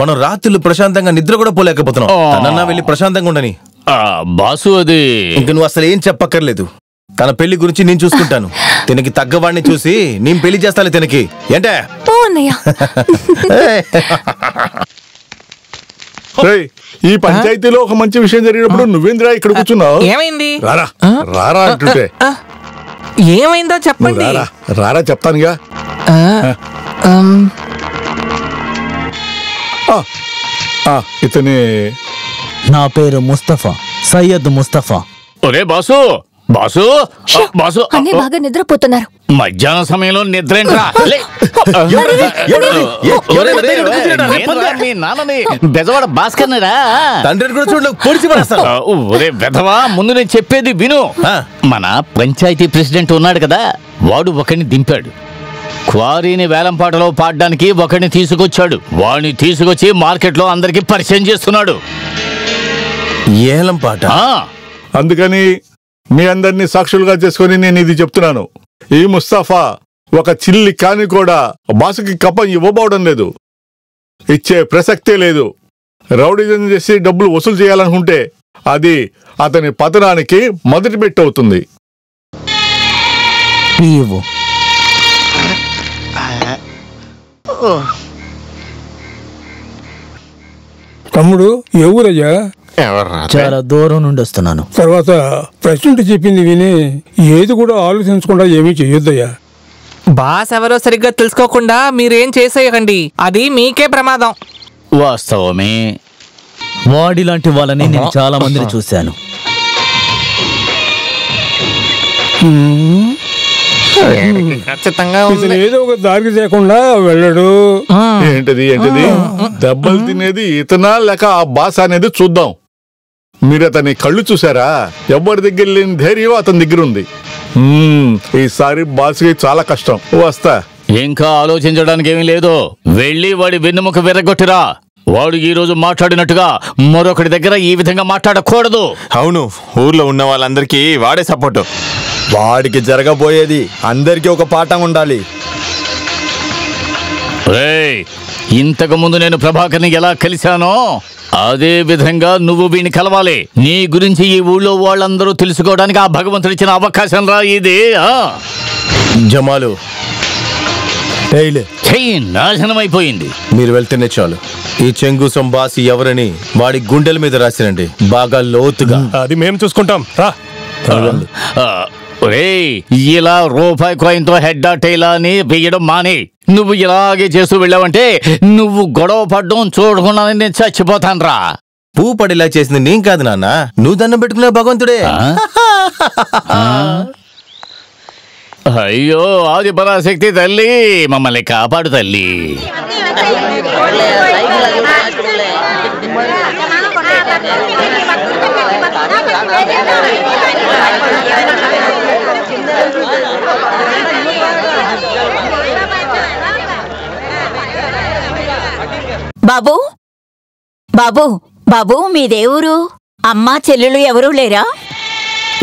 మనం రాత్రులు ప్రశాంతంగా నిద్ర కూడా పోలేకపోతున్నాం. తనన్నా వెళ్ళి ప్రశాంతంగా ఉండని. బాసు అది ఇంక నువ్వు అసలు ఏం చెప్పక్కర్లేదు. తన పెళ్లి గురించి నేను చూసుకుంటాను. తినకి తగ్గవాడిని చూసి నేను పెళ్లి చేస్తాను తినకి. ఏంటే ఈ పంచాయతీలో ఒక మంచి విషయం జరిగినప్పుడు నువ్వేంద్రా ఇక్కడ కూర్చున్నావు? ఏమైంది? రారా రారా అంటుంటే. ఏమైందో చెప్పండి. రారా చెప్తానుగా. ఇతని నా పేరు ముస్తఫా, సయ్యద్ ముస్తఫా. ఒరే బాసు, బాసు బాసు, అన్నీ బాగా నిద్రపోతున్నారు. మధ్యాహ్నం సమయంలో నిద్ర ఏంట్రా? మీ నాన్నని బెజవాడ భాస్కర్నిరా. తండ్రిని కూడా చూడలేదు, పొడిచి పడేస్తాను. ఒరే బెదవా, ముందు నేను చెప్పేది విను. మన పంచాయతీ ప్రెసిడెంట్ ఉన్నాడు కదా, వాడు ఒకరిని దింపాడు. క్వారీని వేలంపాటలో పాడడానికి ఒకరిని తీసుకొచ్చాడు. వాడిని తీసుకొచ్చి మార్కెట్లో అందరికి పరిచయం చేస్తున్నాడు. ఏలం పాట. అందుకని మీ అందరినీ సాక్షులుగా చేసుకుని నేను ఇది చెప్తున్నాను. ఈ ముస్తఫా ఒక చిల్లి కాని కూడా బాసుకి కప్పం ఇవ్వబోవడం లేదు, ఇచ్చే ప్రసక్తే లేదు. రౌడీజం చేసి డబ్బులు వసూలు చేయాలనుకుంటే అది అతని పతనానికి మొదటి మెట్టు అవుతుంది. తమ్ముడు ఏ ఊరయ్యా? చాలా దూరం నుండి వస్తున్నాను. తర్వాత ప్రెసిడెంట్ చెప్పింది విని ఏది కూడా ఆలోచించకుండా ఏమీ చెయ్యొద్దయ్యా. బాస్ ఎవరో సరిగ్గా తెలుసుకోకుండా మీరేం చేసేయకండి, అది మీకే ప్రమాదం. వాస్తవమే. వాడిలాంటి వాళ్ళని నేను చాలా మందిని చూశాను. ఇతను ఏదో ఒక దారికి లేకుండా వెళ్ళడు. ఏంటది ఏంటది? దెబ్బలు తినేది ఇతనా లేక ఆ బాస్ అనేది చూద్దాం. మీరు అతని కళ్ళు చూసారా? ఎవరి దగ్గర లేని ధైర్యం అతని దగ్గర ఉంది. ఈసారి బాస్కి చాలా కష్టం. వస్తా. ఇంకా ఆలోచించడానికి ఏమీ లేదు, వెళ్ళి వాడి వెన్నెముక విరగొట్టిరా. వాడు ఈ రోజు మాట్లాడినట్టుగా మరొకటి దగ్గర ఈ విధంగా మాట్లాడకూడదు. అవును, ఊర్లో ఉన్న వాళ్ళందరికీ వాడే సపోర్టు. వాడికి జరగబోయేది అందరికీ ఒక పాఠం ఉండాలి. రేయ్, ఇంతకు ముందు నేను ప్రభాకర్ని ఎలా కలిశానో అదే విధంగా నువ్వు వీడిని కలవాలి. నీ గురించి ఈ ఊళ్ళో వాళ్ళందరూ తెలుసుకోవడానికి ఆ భగవంతుడు ఇచ్చిన అవకాశం రా ఇది. జమాలు, చెయ్యి నాశనం అయిపోయింది. మీరు వెళ్తేనే చాలు. ఈ చెంగుసం బాసి ఎవరని వాడి గుండెల మీద రాసిరండి, బాగా లోతుగా. అది మేము చూసుకుంటాం. రా. ఇలా రూపాయి కాయిన్తో హెడ్ టైలా అని వేయడం మాని. నువ్వు ఇలాగే చేస్తూ వెళ్ళావంటే నువ్వు గొడవ పడ్డం చూడకుండా నేను చచ్చిపోతాను రా. పూ పడిలా చేసింది నేను కాదు నాన్న, నువ్వు దండం పెట్టుకునే భగవంతుడే. అయ్యో ఆది పరాశక్తి తల్లి, మమ్మల్ని కాపాడు తల్లి. బాబు బాబు బాబు, మీదేవురు? అమ్మా చెల్లెలు ఎవరూ లేరా?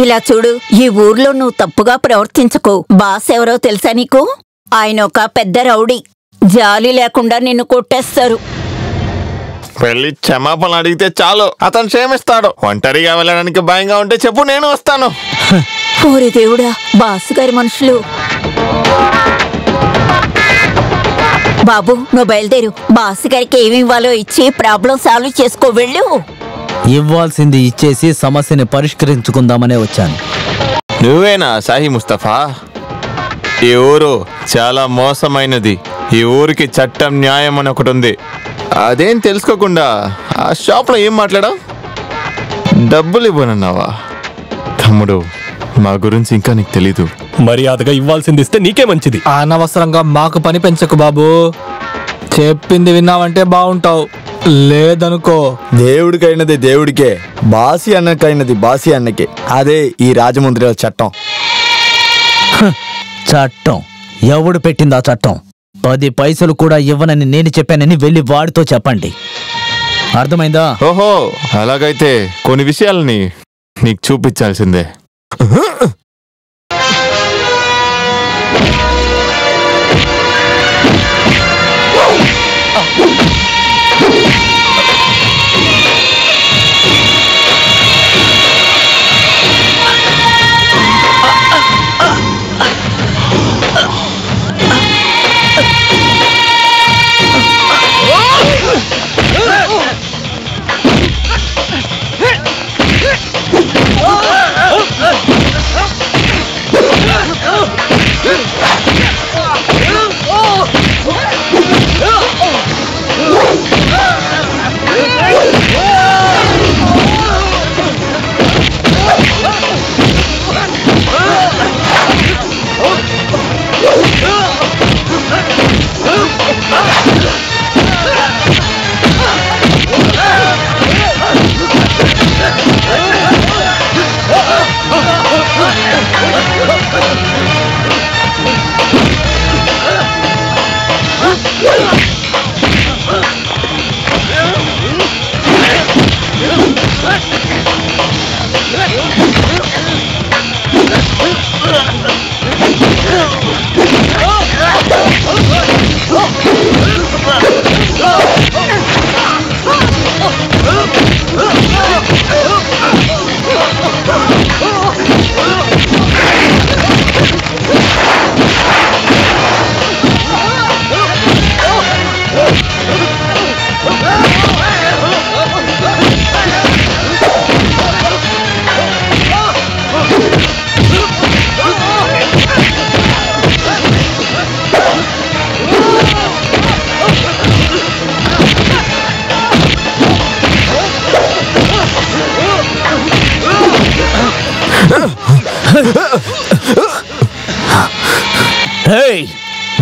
ఇలా చూడు, ఈ ఊర్లో నువ్వు తప్పుగా ప్రవర్తించకు. బాస్ ఎవరో తెలుసా నీకు? ఆయన ఒక పెద్ద రౌడీ. జాలి లేకుండా నిన్ను కొట్టేస్తారు. వెళ్ళి క్షమాపణ అడిగితే చాలు, అతను క్షమిస్తాడు. ఒంటరిగా వెళ్ళడానికి భయంగా ఉంటే చెప్పు, నేను వస్తాను. ఓరి దేవుడా, బాస్ గారి మనుషులు. బాబు, నువ్వు బయలుదేరు. బాస్ గారికి ఏమి ఇవ్వాలో ఇచ్చి ప్రాబ్లం సాల్వ్ చేసుకో. వెళ్ళు. ఇవ్వాల్సింది ఇచ్చేసి సమస్యని పరిష్కరించుకుందామనే వచ్చాను. నువ్వేనా సాహి ముస్తఫా? ఈ ఊరు చాలా మోసమైనది. ఈ ఊరికి చట్టం, న్యాయం అని ఒకటి ఉంది. అదేం తెలుసుకోకుండా ఆ షాప్లో ఏం మాట్లాడా? డబ్బులు ఇవ్వనన్నావా? తమ్ముడు, మా గురించి ఇంకా నీకు తెలీదు. మర్యాదగా ఇవ్వాల్సింది ఇస్తే నీకే మంచిది. అనవసరంగా మాకు పని పెంచకు బాబు. చెప్పింది విన్నావంటే బాగుంటావు, లేదనుకో. దేవుడికైనది దేవుడికే, బాసి అన్నకైనది బాసి అన్నకే. అదే ఈ రాజమండ్రిలో చట్టం. చట్టం ఎవడు పెట్టింది ఆ చట్టం? 10 పైసలు కూడా ఇవ్వనని నేను చెప్పానని వెళ్ళి వాడితో చెప్పండి. అర్థమైందా? ఓహో, అలాగైతే కొన్ని విషయాలని నీకు చూపించాల్సిందే.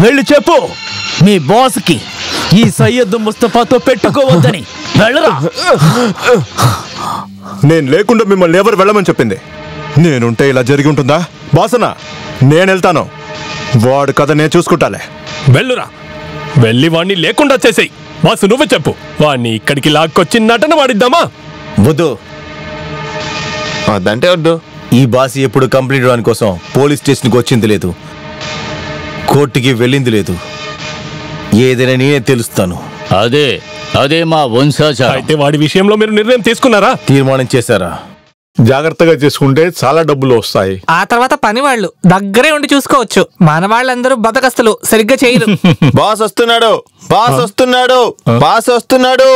వెళ్ళి చెప్పు మీ బాస్కి ఈ సయ్యద్ ముస్తఫాతో పెట్టుకోవద్దని. వెళ్ళరా. నేను లేకుండా మిమ్మల్ని ఎవరు వెళ్ళమని చెప్పింది? నేనుంటే ఇలా జరిగి ఉంటుందా? బాసనా, నేను వెళ్తాను. వాడు కథ నేను చూసుకుంటాలే. వెళ్ళురా, వెళ్ళి వాణ్ణి లేకుండా చేసేయి. బాసు నువ్వే చెప్పు, వాణ్ణి ఇక్కడికి లాక్కొచ్చి నటన వాడిద్దామా? వద్దు. అదంటే వద్దు. ఈ బాసి ఎప్పుడు కంప్లైంట్ ఇవ్వడానికి కోసం పోలీస్ స్టేషన్కి వచ్చింది లేదు, కోర్టుకి వెళ్ళింది లేదు. ఏదైనా నేనే తెలుస్తాను. అదే మా వంశాచారం. అయితే వాడి విషయంలో మీరు నిర్ణయం తీసుకున్నారా? తీర్మానం చేశారా? జాగ్రత్తగా చేసుకుంటే చాలా డబ్బులు వస్తాయి. ఆ తర్వాత పని వాళ్ళు దగ్గరే ఉండి చూసుకోవచ్చు. మన వాళ్ళందరూ బతకస్తులు, సరిగ్గా చేయరు. బాస్ వస్తున్నాడు, బాస్ వస్తున్నాడు, బాస్ వస్తున్నాడు.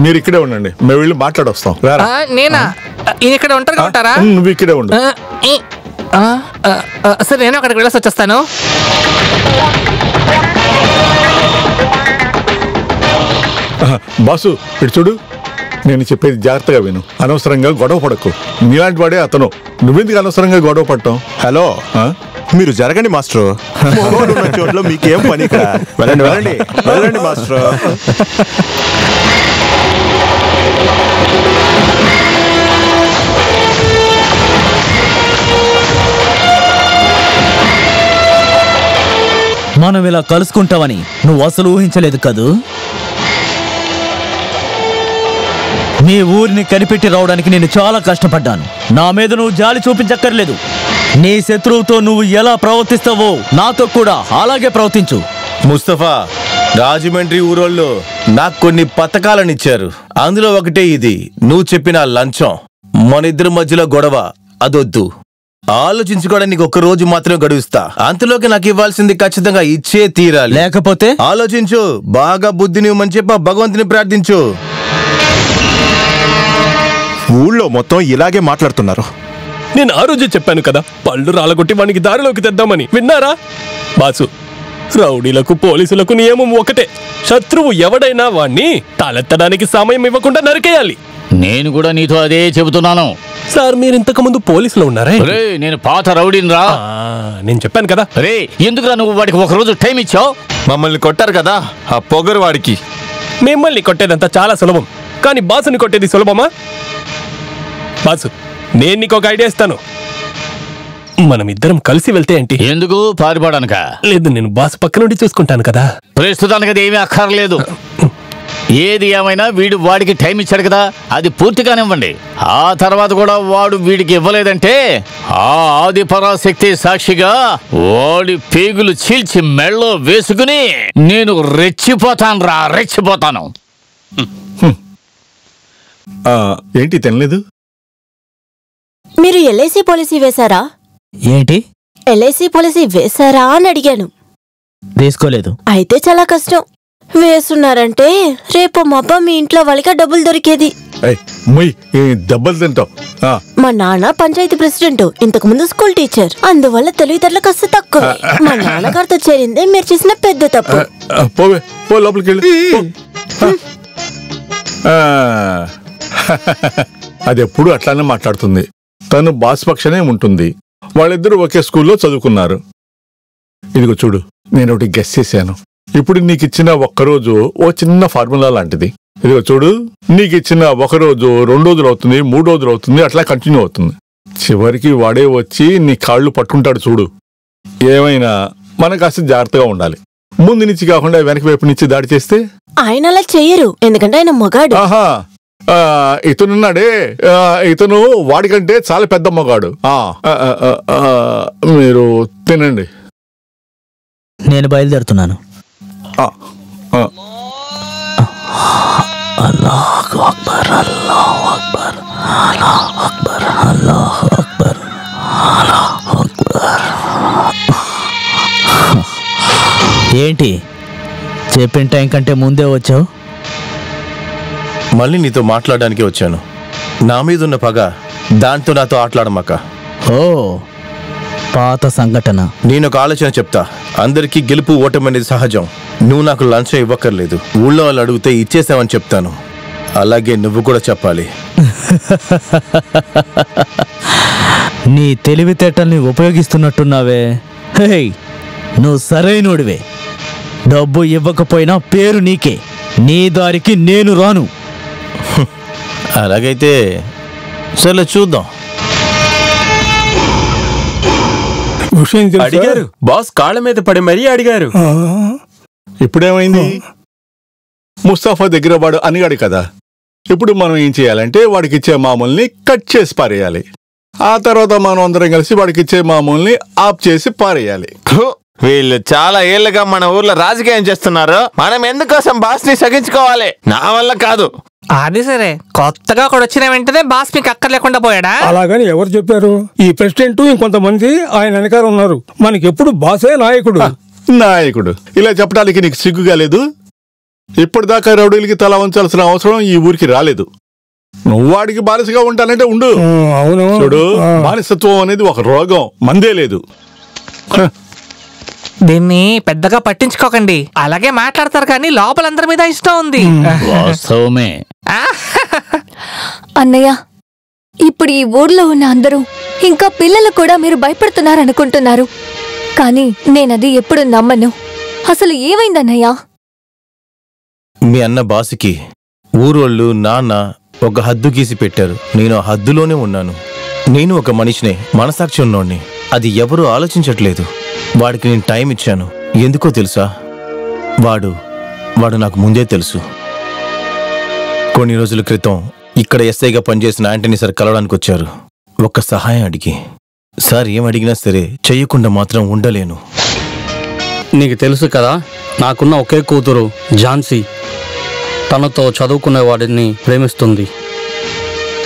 మీరు ఇక్కడే ఉండండి, మేము వెళ్ళి మాట్లాడొస్తాం. నేనా? ఈయన ఇక్కడ ఒంటరిగా ఉంటారా? నువ్వు ఇక్కడే ఉండు. సరే, నేను అక్కడికి వెళ్ళేసి వచ్చేస్తాను. బాసు ఇటు చూడు, నేను చెప్పేది జాగ్రత్తగా విను. అనవసరంగా గొడవ పడకు. నీలాంటి వాడే అతను, నువ్వెందుకు అనవసరంగా గొడవ పడటం? హలో, మీరు జరగండి మాస్టర్. చోట్ల మీకేం పని ఇక్కడ? వెళ్ళండి వెళ్ళండి వెళ్ళండి మాస్టర్. మనం ఇలా కలుసుకుంటామని నువ్వు అసలు ఊహించలేదు కదూ? మీ ఊరిని కనిపెట్టి రావడానికి నేను చాలా కష్టపడ్డాను. నా మీద నువ్వు జాలి చూపించక్కర్లేదు. నీ శత్రువుతో నువ్వు ఎలా ప్రవర్తిస్తావో నాతో కూడా అలాగే ప్రవర్తించు. ముస్తఫా, రాజమండ్రి ఊరోళ్ళు నాకు కొన్ని పథకాలను ఇచ్చారు. అందులో ఒకటే ఇది. నువ్వు చెప్పిన లంచం, మన ఇద్దరి మధ్యలో గొడవ, అదొద్దు. ఆలోచించుకోవడానికి ఒక రోజు మాత్రమే గడువుస్తా. అంతలోకి నాకు ఇవ్వాల్సింది ఖచ్చితంగా ఇచ్చే తీరాలి. లేకపోతే ఆలోచించు, బాగా బుద్ధిని ఇవ్వమని చెప్ప భగవంతుని ప్రార్థించు. ఊళ్ళో మొత్తం ఇలాగే మాట్లాడుతున్నారు. నేను ఆ రోజే చెప్పాను కదా, పళ్ళు రాలగొట్టి వానికి దారిలోకి తెద్దామని. విన్నారా? బాసు, రౌడీలకు పోలీసులకు నియమం ఒకటే. శత్రువు ఎవడైనా వాణ్ణి తలెత్తడానికి సమయం ఇవ్వకుండా నరికేయాలి. నేను కూడా నీతో అదే చెబుతున్నాను. సార్, మీరు ఇంతకు ముందు పోలీసులో ఉన్నారా? నేను పాత రౌడీని రా. నేను చెప్పాను కదా. రే, ఎందుకురా నువ్వు వాడికి ఒక రోజు టైం ఇచ్చావు? మమ్మల్ని కొట్టారు కదా, ఆ పొగరు వాడికి. మిమ్మల్ని కొట్టేదంతా చాలా సులభం, కానీ బాసుని కొట్టేది సులభమా? బాసు, నేను నీకు ఒక ఐడియా ఇస్తాను. మనం ఇద్దరం కలిసి వెళ్తే ఏంటి? ఎందుకు? పారిపోవడానిక? లేదు, నేను బాసు పక్క నుండి చూసుకుంటాను కదా. ప్రస్తుతానికి అది ఏమీ అక్కర్లేదు. ఏది ఏమైనా వీడు వాడికి టైం ఇచ్చాడు కదా, అది పూర్తిగానివ్వండి. ఆ తర్వాత కూడా వాడు వీడికి ఇవ్వలేదంటే ఆ ఆదిపరాశక్తి సాక్షిగా వాడి పేగులు చీల్చి మెళ్ళో వేసుకుని నేను రెచ్చిపోతాను రా, రెచ్చిపోతాను. ఏంటి తినలేదు? మీరు ఎల్ఐసి పాలసీ వేశారా? ఏంటి? ఎల్ఐసి పాలసీ వేశారా అని అడిగాను. వేసుకోలేదు. అయితే చాలా కష్టం. వేస్తున్నారంటే రేపు మబ్బా మీ ఇంట్లో వాళ్ళకి డబ్బులు దొరికేది. దెబ్బలు తింటావు. మా నాన్న పంచాయతీ ప్రెసిడెంట్, ఇంతకు ముందు స్కూల్ టీచర్. అందువల్ల తెలివితేటలు కాస్త తక్కువ. మా నాన్నగారితో చేరిందే మీరు చేసిన పెద్ద తప్పు. పోవే, పో లోపలికి వెళ్ళి. అది ఎప్పుడు అట్లానే మాట్లాడుతుంది. తను బాస్ పక్షనే ఉంటుంది. వాళ్ళిద్దరూ ఒకే స్కూల్లో చదువుకున్నారు. ఇదిగో చూడు, నేను ఒకటి గెస్ చేశాను. ఇప్పుడు నీకిచ్చిన ఒక్కరోజు ఓ చిన్న ఫార్ములా లాంటిది. ఇదిగో చూడు, నీకిచ్చిన ఒకరోజు 2 రోజులు అవుతుంది, 3 రోజులు అవుతుంది, అట్లా కంటిన్యూ అవుతుంది. చివరికి వాడే వచ్చి నీ కాళ్ళు పట్టుకుంటాడు చూడు. ఏమైనా మనం కాస్త జాగ్రత్తగా ఉండాలి. ముందు నుంచి కాకుండా వెనక వైపు నుంచి దాడి చేస్తే ఆయన అలా చెయ్యరు, ఎందుకంటే ఆయన మగాడు. ఆహా, ఇతనున్నాడే, ఇతను వాడికంటే చాలా పెద్ద మగాడు. మీరు తినండి. నేను బయలుదేరుతున్నాను. అల్లాహు అక్బర్, అల్లాహు అక్బర్, అల్లాహు అక్బర్, అల్లాహు అక్బర్, అల్లాహు అక్బర్. ఏంటి చెప్పిన టైం కంటే ముందే వచ్చావు? మళ్ళీ నీతో మాట్లాడడానికి వచ్చాను. నా మీదున్న పగ, దాంతో నాతో ఆటలాడమాక. ఓ, పాత సంఘటన. నేను ఒక ఆలోచన చెప్తా. అందరికీ గెలుపు ఓటమి అనేది సహజం. నువ్వు నాకు లంచం ఇవ్వక్కర్లేదు. ఊళ్ళో వాళ్ళు అడిగితే ఇచ్చేసావని చెప్తాను. అలాగే నువ్వు కూడా చెప్పాలి. నీ తెలివితేటల్ని ఉపయోగిస్తున్నట్టున్నావే. హే, నువ్వు సరైనోడివే. డబ్బు ఇవ్వకపోయినా పేరు నీకే. నీ దారికి నేను రాను. అలాగైతే సరే, చూద్దాం. విషయం తెలుసా? అడిగారు బాస్ కాళ్ళ మీద పడి మరీ అడిగారు. ఇప్పుడేమైంది? ముస్తాఫా దగ్గర వాడు అనిగాడు కదా. ఇప్పుడు మనం ఏం చేయాలంటే వాడికి ఇచ్చే మామూల్ని కట్ చేసి పారేయాలి. ఆ తర్వాత మనం అందరం కలిసి వాడికి ఇచ్చే మామూల్ని ఆఫ్ చేసి పారేయాలి. వీళ్ళు చాలా ఏళ్ళుగా మన ఊర్లో రాజకీయం చేస్తున్నారు. మనం ఎందుకోసం బాస్ ని సగించుకోవాలి? నా వల్ల కాదు. అది సరే, కొత్తగా ఒకడు వచ్చిన వెంటనే బాస్ మీకు అక్కర్లేకుండా పోయాడా? అలాగని ఎవరు చెప్పారు? ఈ ప్రెసిడెంట్ ఇంకొంతమంది ఆయన వెనకాల ఉన్నారు. మనకెప్పుడు బాసే నాయకుడు. నాయకుడు ఇలా చెప్పడానికి నీకు సిగ్గుగా లేదు? ఇప్పటిదాకా రౌడీలకి తల వంచాల్సిన అవసరం ఈ ఊరికి రాలేదు. నువ్వు వాడికి బానిసగా ఉంటానంటే ఉండు. అవును చూడు, బానిసత్వం అనేది ఒక రోగం, మందే లేదు. దీన్ని పెద్దగా పట్టించుకోకండి. అలాగే మాట్లాడతారు కానీ లోపలందరి మీద ఇష్టం ఉంది. వాస్తవమే. అన్నయ్య, ఇప్పుడు ఈ ఊర్లో ఉన్న అందరూ ఇంకా పిల్లలు కూడా మీరు భయపడుతున్నారనుకుంటున్నారు. కానీ నేనది ఎప్పుడు నమ్మను. అసలు ఏమైందన్నయ్య? మీ అన్న బాసుకి ఊరోళ్ళు నాన్న ఒక హద్దు గీసి పెట్టారు. నేను ఆ హద్దులోనే ఉన్నాను. నేను ఒక మనిషినే, మనసాక్షి ఉన్నోడిని. అది ఎవరూ ఆలోచించట్లేదు. వాడికి నేను టైం ఇచ్చాను. ఎందుకో తెలుసా? వాడు నాకు ముందే తెలుసు. కొన్ని రోజుల క్రితం ఇక్కడ ఎస్ఐగా పనిచేసిన యాంటనీ సార్ కలవడానికి వచ్చారు. ఒక్క సహాయం అడిగి. సార్ ఏం అడిగినా సరే చెయ్యకుండా మాత్రం ఉండలేను. నీకు తెలుసు కదా, నాకున్న ఒకే కూతురు ఝాన్సీ. తనతో చదువుకునే వాడిని ప్రేమిస్తుంది.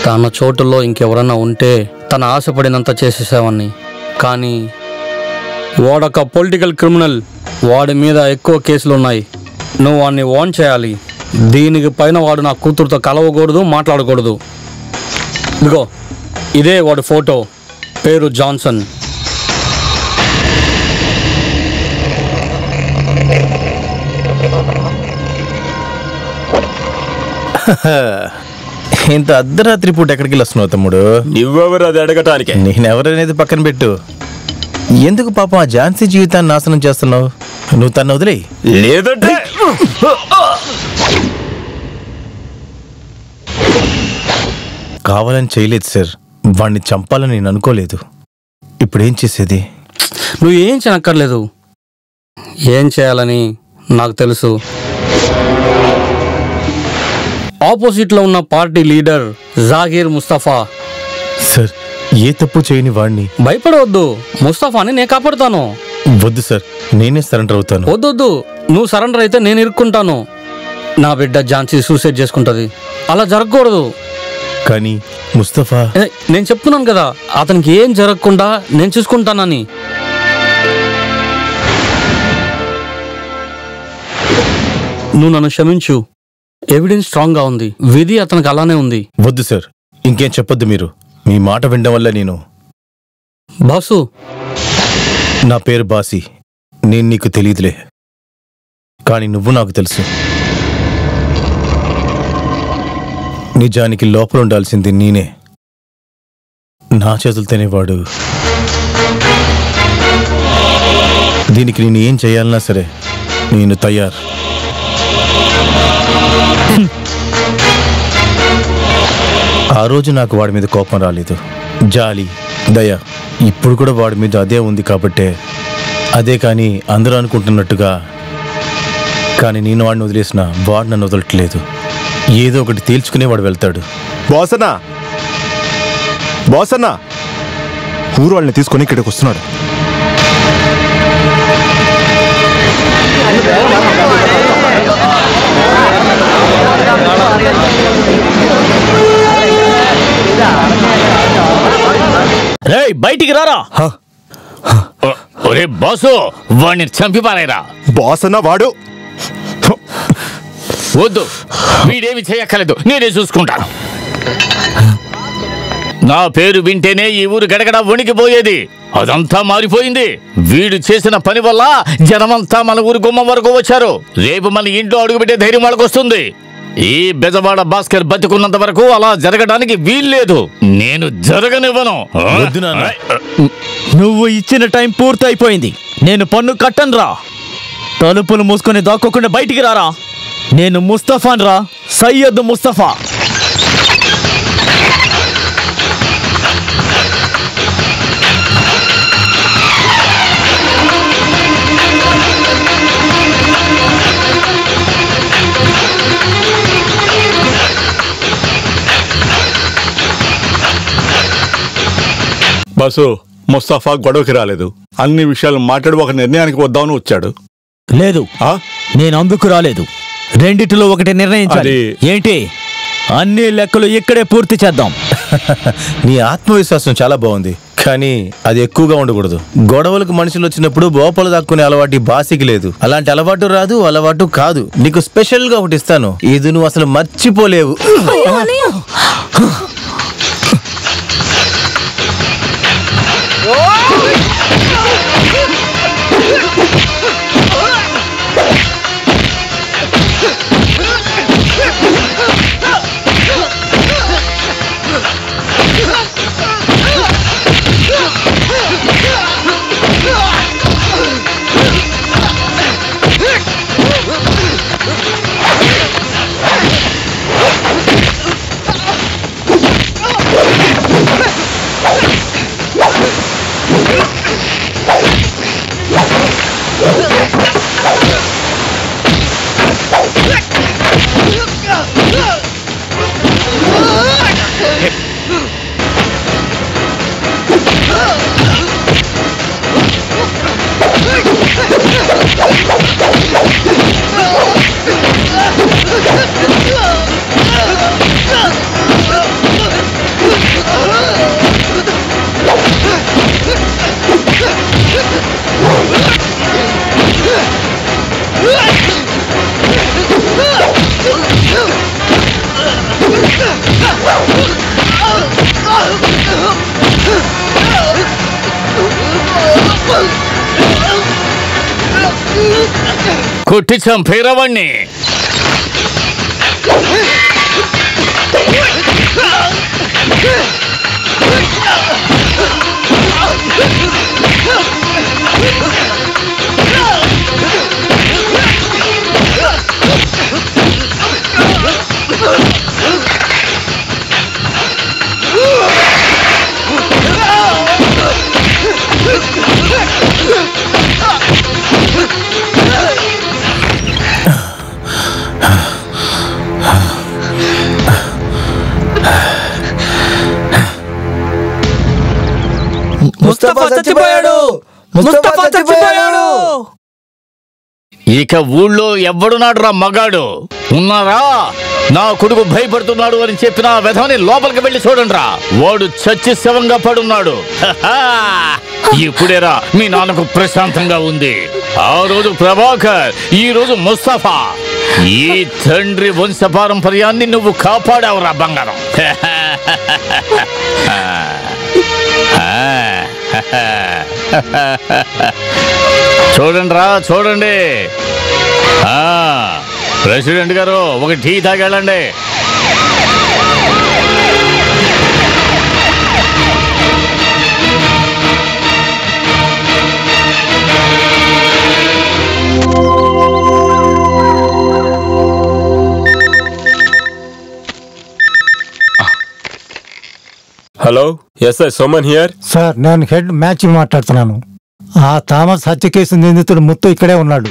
తన చోటులో ఇంకెవరన్నా ఉంటే తన ఆశపడినంత చేసేసేవాడిని. కానీ వాడొక పొలిటికల్ క్రిమినల్. వాడి మీద ఎక్కువ కేసులున్నాయి. నువ్వు వాడిని వార్న్ చేయాలి. దీనికి పైన వాడు నా కూతురుతో కలవకూడదు, మాట్లాడకూడదు. ఇదిగో ఇదే వాడి ఫోటో. పేరు జాన్సన్. ఇంత అర్ధరాత్రి పూట ఎక్కడికి వెళ్ళొస్తున్నావు తమ్ముడు? నువ్వెవరు అది అడగటానికి? నేనెవరనేది పక్కన పెట్టు. ఎందుకు పాపం ఆ ఝాన్సీ జీవితాన్ని నాశనం చేస్తున్నావు? నువ్వు తను వదిలేయి. లేదంటే కావాలని చేయలేదు సార్. వాణ్ణి చంపాలని నేను అనుకోలేదు. ఇప్పుడేం చేసేది? నువ్వు ఏం చేయనక్కర్లేదు. ఏం చేయాలని నాకు తెలుసు. ఆపోజిట్లో ఉన్న party leader Jagir Mustafa. Sir, ఏ తప్పు చేయని వాడిని. భయపడవద్దు, ముస్తఫాని నేను కాపాడుతాను. వద్దు సార్, నేనే సరెండర్ అవుతాను. వద్దొద్దు, నువ్వు సరెండర్ అయితే నేను ఇరుక్కుంటాను. నా బిడ్డ ఝాన్సీ సూసైడ్ చేసుకుంటది. అలా జరగకూడదు. కానీ ముస్తఫా, నేను చెప్తున్నాను కదా, అతనికి ఏం జరగకుండా నేను చూసుకుంటానని. నువ్వు నన్ను క్షమించు. ఎవిడెన్స్ స్ట్రాంగ్ గా ఉంది. విధి అతనికి అలానే ఉంది. వద్దు సార్, ఇంకేం చెప్పొద్దు. మీరు మీ మాట వినడం వల్ల నేను. బాసు, నా పేరు బాసి. నేను నీకు తెలియదులే, కానీ నువ్వు నాకు తెలుసు. నిజానికి లోపల ఉండాల్సింది నేనే. నా చేతులతోనే వాడు. దీనికి నేను ఏం చేయాలన్నా సరే నేను తయారు. ఆ రోజు నాకు వాడి మీద కోపం రాలేదు, జాలి, దయ. ఇప్పుడు కూడా వాడి మీద అదే ఉంది కాబట్టే. అదే కానీ అందరూ అనుకుంటున్నట్టుగా. కానీ నేను వాడిని వదిలేసిన వాడు నన్ను వదలట్లేదు. ఏదో ఒకటి తేల్చుకునే వాడు వెళ్తాడు. బాసన్నా, బాసన్నా, ఊరు వాళ్ళని తీసుకొని ఇక్కడికి వస్తున్నాడు. రేయ్, బయటికి రారా. ఒరే బాసు, వాడిని చంపి పారేరా. బాసన్నా, వాడు వద్దు, వీడేమి చేయక్కర్లేదు, నేనే చూసుకుంటాను. నా పేరు వింటేనే ఈ ఊరు గడగడ వణికిపోయేది. అదంతా మారిపోయింది. వీడు చేసిన పని వల్ల జనమంతా మన ఊరు గుమ్మం వరకు వచ్చారు. రేపు మన ఇంట్లో అడుగుపెట్టే ధైర్యం వాళ్ళకి వస్తుంది. ఈ బెజవాడ భాస్కర్ బతికున్నంత వరకు అలా జరగడానికి వీల్లేదు. నేను జరగనివ్వను. నువ్వు ఇచ్చిన టైం పూర్తయిపోయింది. నేను పన్ను కట్టను రా. తలుపులు మూసుకొని దాక్కోకుండా బయటికి రారా. నేను ముస్తఫాన్ రా, సయ్యద్ ముస్తఫా. బస్సు ముస్తఫా గొడవకి రాలేదు. అన్ని విషయాలు మాట్లాడి ఒక నిర్ణయానికి వద్దామని వచ్చాడు. లేదు, నేను అందుకు రాలేదు. రెండిటిలో ఒకటి నిర్ణయించాలి. ఏంటి? అన్ని లెక్కలు ఇక్కడే పూర్తి చేద్దాం. నీ ఆత్మవిశ్వాసం చాలా బాగుంది, కానీ అది ఎక్కువగా ఉండకూడదు. గొడవలకు మనుషులు వచ్చినప్పుడు బోపలు దాక్కునే అలవాటు బాసికి లేదు. అలాంటి అలవాటు రాదు, అలవాటు కాదు. నీకు స్పెషల్ గా ఒకటి ఇస్తాను, ఇది నువ్వు అసలు మర్చిపోలేవు. కొట్టి చంపేరవాణ్ణి. ముస్తఫా చచ్చిపోయాడు. ముస్తఫా చచ్చిపోయాడు. ఇక ఊళ్ళో ఎవ్వడున్నాడు రా మగాడు? ఉన్నారా? నా కొడుకు భయపడుతున్నాడు అని చెప్పిన వెధవని లోపలికి వెళ్ళి చూడండి రా. వాడు చచ్చి శవంగా పడున్నాడు. ఇప్పుడేరా మీ నాన్నకు ప్రశాంతంగా ఉంది. ఆ రోజు ప్రభాకర్, ఈ రోజు ముస్తఫా. ఈ తండ్రి వంశపారంపర్యాన్ని నువ్వు కాపాడావురా బంగారం. చూడండి రా, చూడండి. ప్రెసిడెంట్ గారు, ఒక టీ తాగెళ్ళండి. Hello, SI Soman here. Sir, నేను హెడ్ మ్యాచ్ మాట్లాడుతున్నాను. ఆ థామస్ హత్య కేసు నిందితుడు ముత్తు ఇక్కడే ఉన్నాడు.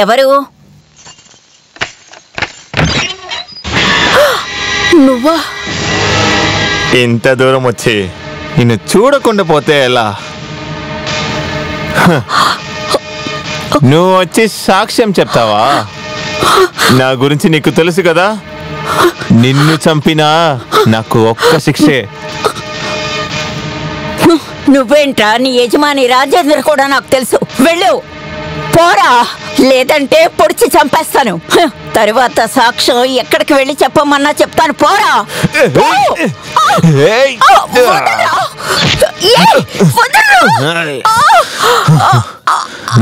ఎవరు? నువ్వా? ఇంత దూరం వచ్చి నిన్ను చూడకుండా పోతే ఎలా? నువ్వు వచ్చి సాక్ష్యం చెప్తావా? నా గురించి నీకు తెలుసు కదా. నిన్ను చంపినా నాకు ఒక్క శిక్షే. నువ్వేంట్రా? నీ యజమాని రాజేంద్ర కూడా నాకు తెలుసు. వెళ్ళు, పోరా, లేదంటే పొడిచి చంపేస్తాను. తరువాత సాక్ష్యం ఎక్కడికి వెళ్ళి చెప్పమన్నా చెప్తాను. పోరా.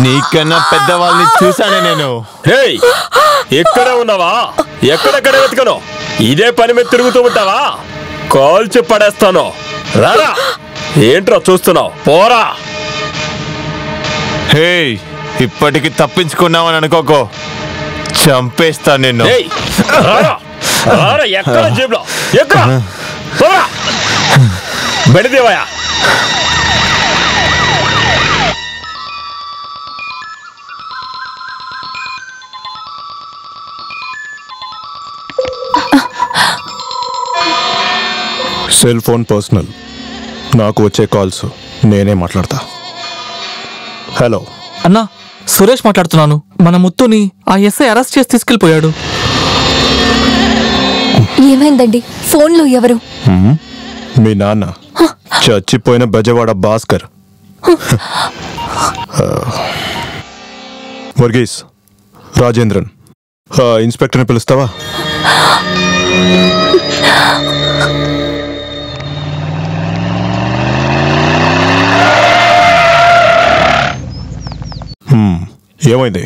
నీకన్నా పెద్దవాళ్ళని చూశానే నేను. ఎక్కడ ఉన్నావా? ఎక్కడెక్కడ వెతకను? ఇదే పని మీద తిరుగుతూ ఉంటావా? కాల్చి పడేస్తాను. రారా. ఏంట్రా చూస్తున్నావు? పోరా. హే, ఇప్పటికి తప్పించుకున్నావని అనుకోకో, చంపేస్తా నిన్ను. ఎక్కడ జేబులో? ఎక్కడ? బెడిదేవయ్యా. Cell phone personal. నాకు వచ్చే కాల్స్ నేనే మాట్లాడతా. హలో అన్నా, సురేష్ మాట్లాడుతున్నాను. మన ముత్తుని ఆ ఎస్ఐ అరెస్ట్ చేసి తీసుకెళ్లిపోయాడు. ఏమైందండి? ఫోన్లో ఎవరు? మీ నాన్న, చచ్చిపోయిన బెజవాడ భాస్కర్. వర్గీస్, రాజేంద్రన్, ఇన్స్పెక్టర్ని పిలుస్తావా? ఏమైంది?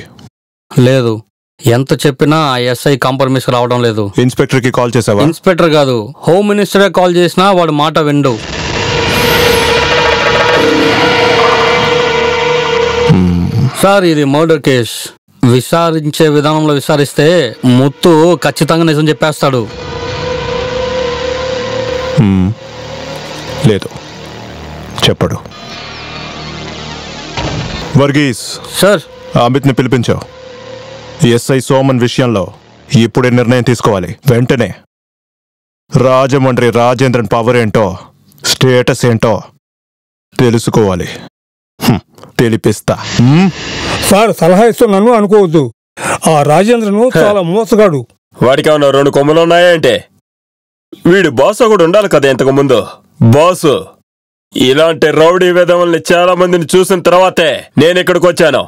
లేదు, ఎంత చెప్పినా ఆ ఎస్ఐ కాంప్రమైజ్ రావడం లేదు. ఇన్స్పెక్టర్ కి కాల్ చేసావా? ఇన్స్పెక్టర్ కాదు, హోమ్ మినిస్టరే కాల్ చేసినా వాడు మాట విండు. సార్, ఇది మర్డర్ కేస్. విచారించే విధానంలో విచారిస్తే ముత్తు ఖచ్చితంగా నిజం చెప్పేస్తాడు. లేదు, చెప్పడు. వర్గీస్ సార్, అమిత్ని పిలిపించావు. ఎస్ఐ సోమన్ విషయంలో ఇప్పుడే నిర్ణయం తీసుకోవాలి, వెంటనే. రాజమండ్రి రాజేంద్రన్ పవర్ ఏంటో, స్టేటస్ ఏంటో తెలుసుకోవాలి. తెలిపిస్తా. సార్, సలహా ఇస్తున్నాను అనుకోవద్దు. ఆ రాజేంద్రను చాలా మోసగాడు. వాడికి ఏమన్నా 2 కొమ్ములు ఉన్నాయా అంటే? వీడు బాస్ ఒకడు ఉండాలి కదా ఇంతకు ముందు. బాసు ఇలాంటి రౌడీ విధవల్ని చాలా మందిని చూసిన తర్వాతే నేను ఇక్కడికి వచ్చాను.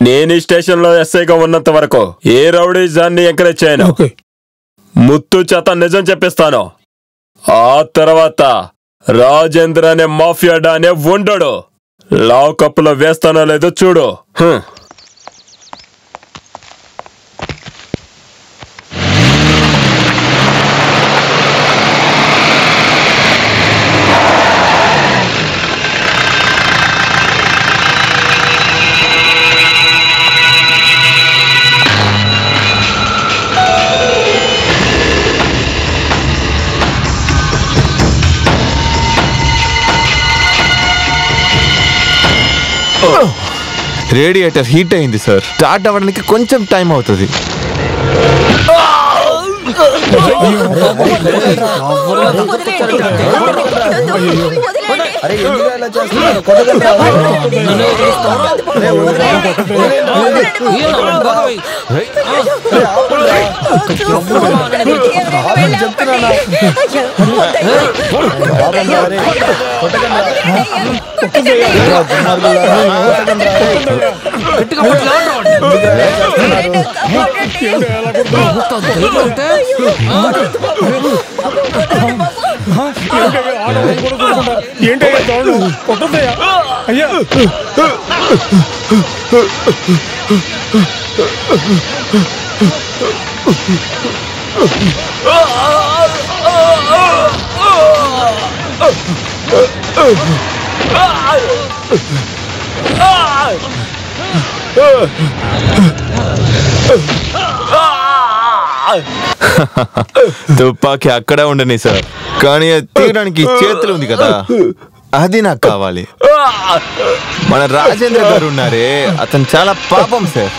నేను ఈ స్టేషన్లో ఎస్ఐగా ఉన్నంత వరకు ఏ రౌడీజాన్ని ఎంకరేజ్ చేయను. ముత్తు చేత నిజం చెప్పిస్తాను. ఆ తర్వాత రాజేంద్ర అనే మాఫియా డానే ఉండడు. లాకప్లో వేస్తానో లేదో చూడు. రేడియేటర్ హీట్ అయింది సార్. స్టార్ట్ అవ్వడానికి కొంచెం టైం అవుతుంది. అయ్యా, తుపాకీ అక్కడే ఉండని సార్, కానీ అది తీయడానికి చేతులు ఉంది కదా, అది నాకు కావాలి. మన రాజేంద్ర గారు ఉన్నారే, అతను చాలా పాపం సార్.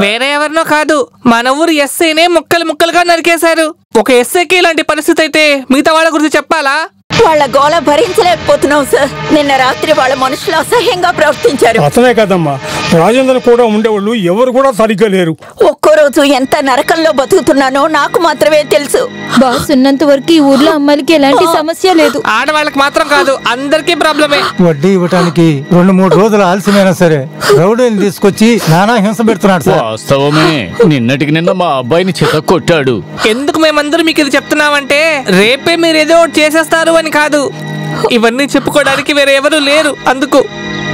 వేరే ఎవరినో కాదు, మన ఊరు ఎస్ఐనే ముక్కలు ముక్కలుగా నరికేశారు. ఒక ఎస్ఐకి ఇలాంటి పరిస్థితి అయితే మిగతా వాళ్ళ గురించి చెప్పాలా? వాళ్ళ గోళ భరించలేకపోతున్నాం సార్. నిన్న రాత్రి వాళ్ళ మనుషులు అసహ్యంగా ప్రవర్తించారు. అతనే కదమ్మా, రాజేంద్ర కూడా ఉండేవాళ్ళు ఎవరు కూడా సరిగ్గా లేరు. ఒక్కో రోజు ఎంత నరకంలో బతుకుతున్నానో నాకు మాత్రమే తెలుసు. బాస్ ఉన్నంత వరకు ఈ ఊర్లో అమ్మాయిలకి ఎలాంటి సమస్య లేదు. ఆడవాళ్ళకి మాత్రం కాదు, అందరికీ ప్రాబ్లమే. వడ్డీ ఇవ్వటానికి 2-3 రోజులు ఆలస్యమైనా సరే రౌడీని తీసుకొచ్చి నానా హింస పెడుతున్నాడు సార్. వాస్తవమే, నిన్నటికి నిన్న మా అబ్బాయిని చేత కొట్టాడు. ఎందుకు మేమందరం మీకు ఇది చెప్తున్నామంటే రేపే మీరు ఏదో ఒకటి చేసేస్తారు అని కాదు. ఇవన్నీ చెప్పుకోవడానికి వేరే ఎవరు లేరు. అందుకు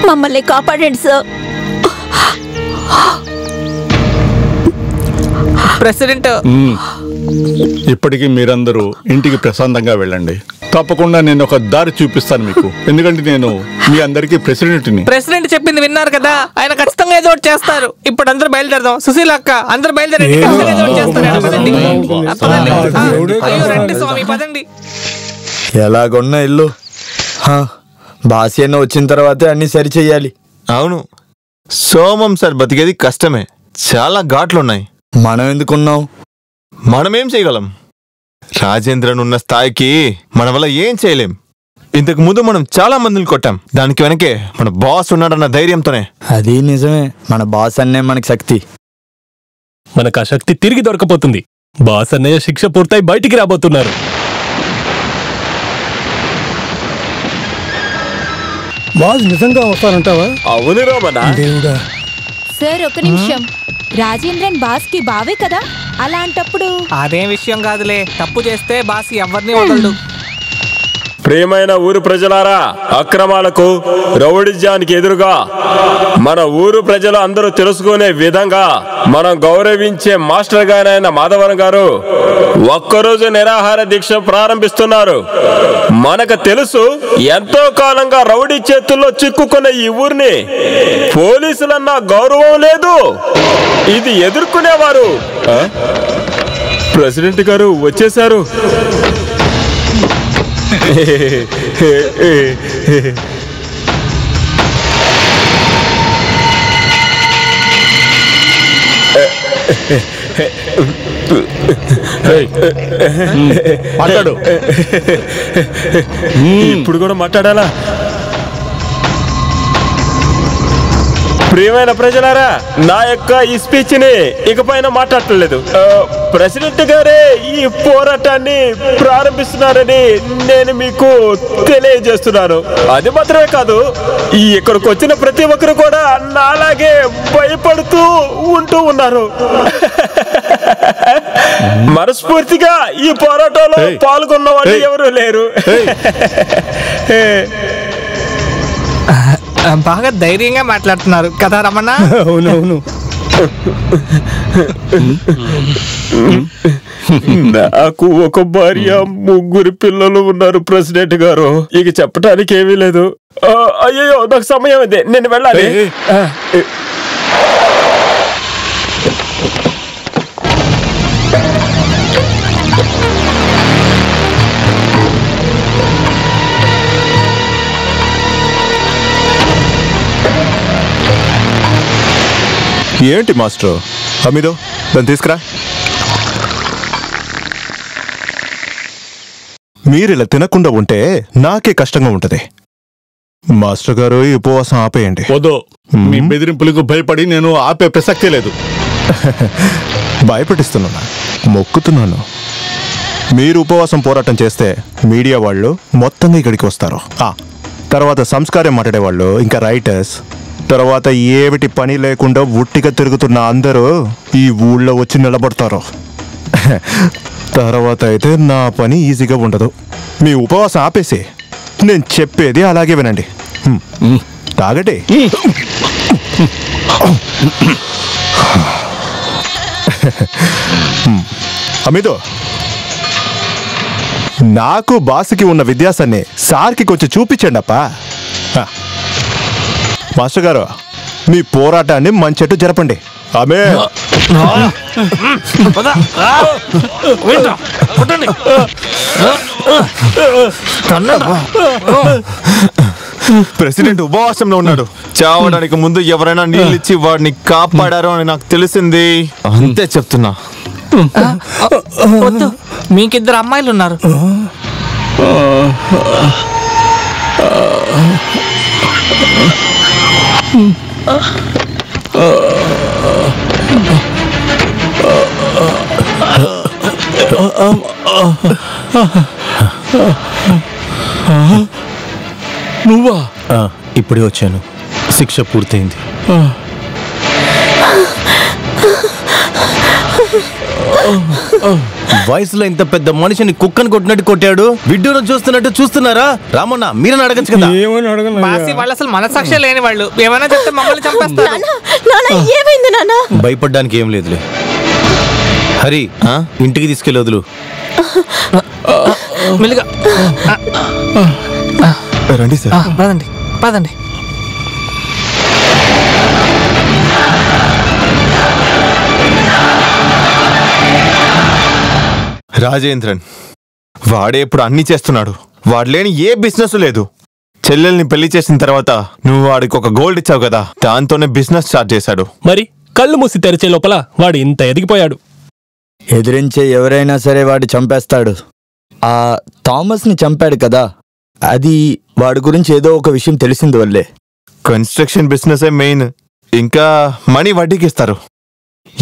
మమ్మల్ని కాపాడండి సార్. ప్రెసిడెంట్, ఇప్పటికీ మీరందరూ ఇంటికి ప్రశాంతంగా వెళ్ళండి. తప్పకుండా నేను ఒక దారి చూపిస్తాను మీకు, ఎందుకంటే నేను మీ అందరికీ ప్రెసిడెంట్ని. ప్రెసిడెంట్ చెప్పింది విన్నారు కదా, ఆయన ఖచ్చితంగా ఏదో ఒకటి చేస్తారు. ఇప్పుడు అందరూ బయలుదేరదాం. సుశీల అక్క, అందరూ బయలుదేరండి. ఖచ్చితంగా ఏదో ఒకటి చేస్తారు. అయ్యో, రండి స్వామి, పదండి. ఎలాగున్న ఇల్లు బాసి అన్న వచ్చిన తర్వాతే అన్ని సరి చెయ్యాలి. అవును, సోమం సార్ బతికేది కష్టమే, చాలా ఘాట్లున్నాయి. మనం ఎందుకున్నాం? మనమేం చేయగలం? రాజేంద్రన్ ఉన్న స్థాయికి మన వల్ల ఏం చేయలేం. ఇంతకు ముందు మనం చాలా మందిని కొట్టాం. దానికి వెనకే మన బాస్ ఉన్నాడన్న ధైర్యంతోనే. అది నిజమే, మన బాస్ అన్నే మనకి శక్తి. మనకు ఆ శక్తి తిరిగి దొరకపోతుంది. బాస్ అన్నయ్య శిక్ష పూర్తయి బయటికి రాబోతున్నారు. బాస్ నిజంగా వస్తారంటావా? అవును రామన్నా. దేవుడా. సార్ ఒక నిమిషం. రాజేంద్రన్ బాస్ కి బావే కదా, అలాంటప్పుడు అదేం విషయం కాదులే. తప్పు చేస్తే బాస్ ఎవరిని వదలడు. ప్రియమైన ఊరు ప్రజలారా, అక్రమాలకు రౌడిజానికి ఎదురుగా మన ఊరు ప్రజలు అందరూ తెలుసుకునే విధంగా మనం గౌరవించే మాస్టర్ గారైన మాధవన్ గారు ఒక్కరోజు నిరాహార దీక్ష ప్రారంభిస్తున్నారు. మనకు తెలుసు, ఎంతో కాలంగా రౌడీ చేతుల్లో చిక్కుకున్న ఈ ఊరిని పోలీసులన్న గౌరవం లేదు. ఇది ఎదుర్కొనేవారు. ప్రెసిడెంట్ గారు వచ్చేశారు. మాట్లాడు. ఇప్పుడు కూడా మాట్లాడాలా? ప్రియమైన ప్రజలారా, నా యొక్క ఈ స్పీచ్ ని ఇకపైన మాట్లాడలేదు. ప్రెసిడెంట్ గారే ఈ పోరాటాన్ని ప్రారంభిస్తున్నారని నేను మీకు తెలియజేస్తున్నాను. అది మాత్రమే కాదు, ఇక్కడికి వచ్చిన ప్రతి ఒక్కరు కూడా నాలాగే భయపడుతూ ఉంటూ ఉన్నారు. మనస్ఫూర్తిగా ఈ పోరాటంలో పాల్గొన్న వాళ్ళు ఎవరు లేరు. బాగా ధైర్యంగా మాట్లాడుతున్నారు కదా రమణ? అవునవును. నాకు ఒక భార్య, 3 పిల్లలు ఉన్నారు ప్రెసిడెంట్ గారు. ఇక చెప్పడానికి ఏమీ లేదు. అయ్యో, నాకు సమయం అదే, నేను వెళ్ళాలి. ఏంటి మాస్టర్? హమీదో, దాన్ని తీసుకురా. మీరిలా తినకుండా ఉంటే నాకే కష్టంగా ఉంటది. మాస్టర్ గారు ఈ ఉపవాసం ఆపేయండి. వద్దు, మీ బెదిరింపులకు భయపడి నేను ఆపే ప్రసక్తే లేదు. భయపెట్టిస్తున్నా, మొక్కుతున్నాను. మీరు ఉపవాసం పోరాటం చేస్తే మీడియా వాళ్ళు మొత్తంగా ఇక్కడికి వస్తారు. తర్వాత సంస్కారం మాట్లాడేవాళ్ళు, ఇంకా రైటర్స్, తర్వాత ఏమిటి పని లేకుండా ఉట్టిగా తిరుగుతున్న అందరూ ఈ ఊళ్ళో వచ్చి నిలబడతారు. తర్వాత అయితే నా పని ఈజీగా ఉండదు. మీ ఉపవాసం ఆపేసి నేను చెప్పేది అలాగే వినండి. తాగండి. అమిదో, నాకు బాస్కి ఉన్న వ్యత్యాసాన్ని సార్కి కొంచెం చూపించండి అప్పా. మాస్టర్ గారు, మీ పోరాటాన్ని మంచెట్టు జరపండి. ఆమె ప్రెసిడెంట్ ఉపవాసంలో ఉన్నాడు. చావడానికి ముందు ఎవరైనా నీళ్ళిచ్చి వాడిని కాపాడారో అని నాకు తెలిసింది. అంతే చెప్తున్నా. వద్దు, మీకిద్దరు అమ్మాయిలు ఉన్నారు. నువ్వా? ఇప్పుడే వచ్చాను. శిక్ష పూర్తయింది. వయసులో ఇంత పెద్ద మనిషిని కుక్కను కొట్టినట్టు కొట్టాడు. విడ్డూరం చూస్తున్నట్టు చూస్తున్నారా? రామన్న, మీరని అడగచ్చు కదా. బాసి వాళ్ళు అసలు మనసాక్షి లేని వాళ్ళు. ఏమైనా చెప్తే మమ్మల్ని చంపేస్తారు. భయపడ్డానికి ఏం లేదులే. హరి, ఇంటికి తీసుకెళ్ళి వదులు. మెల్లిగా రండి సార్. పదండి పదండి. రాజేంద్రన్ వాడే ఇప్పుడు అన్ని చేస్తున్నాడు. వాడు లేని ఏ బిజినెస్ లేదు. చెల్లెల్ని పెళ్లి చేసిన తర్వాత నువ్వు వాడికి ఒక గోల్డ్ ఇచ్చావు కదా, దాంతోనే బిజినెస్ స్టార్ట్ చేశాడు. మరి కళ్ళు మూసి తెరిచే లోపల వాడు ఇంత ఎదిగిపోయాడు. ఎదిరించే ఎవరైనా సరే వాడు చంపేస్తాడు. ఆ థామస్ని చంపాడు కదా, అది వాడి గురించి ఏదో ఒక విషయం తెలిసింది వల్లే. కన్స్ట్రక్షన్ బిజినెస్ మెయిన్, ఇంకా మనీ వడ్డీకి ఇస్తారు.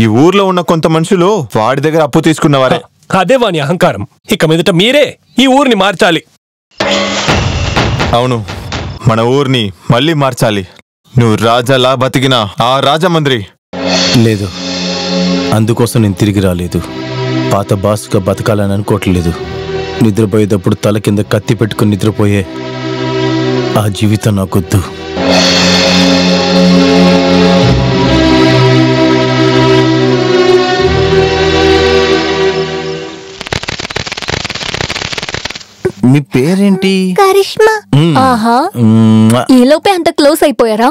ఈ ఊర్లో ఉన్న కొంత మనుషులు వాడి దగ్గర అప్పు తీసుకున్నవారే. అదే వాని అహంకారం. ఇక మీదట మీరే ఈ ఊరిని మార్చాలి. అవును, మన ఊరిని మళ్ళీ మార్చాలి. నువ్వు రాజాలా బతికిన ఆ రాజమండ్రి. లేదు, అందుకోసం నేను తిరిగి రాలేదు. పాత బాస్గా బతకాలని అనుకోవట్లేదు. నిద్రపోయేటప్పుడు తల కింద కత్తి పెట్టుకుని నిద్రపోయే ఆ జీవితం నాకొద్దు. మీ పేరేంటి? కరిష్మా. ఆహా, ఈలోపే అంత క్లోజ్ అయిపోయారా?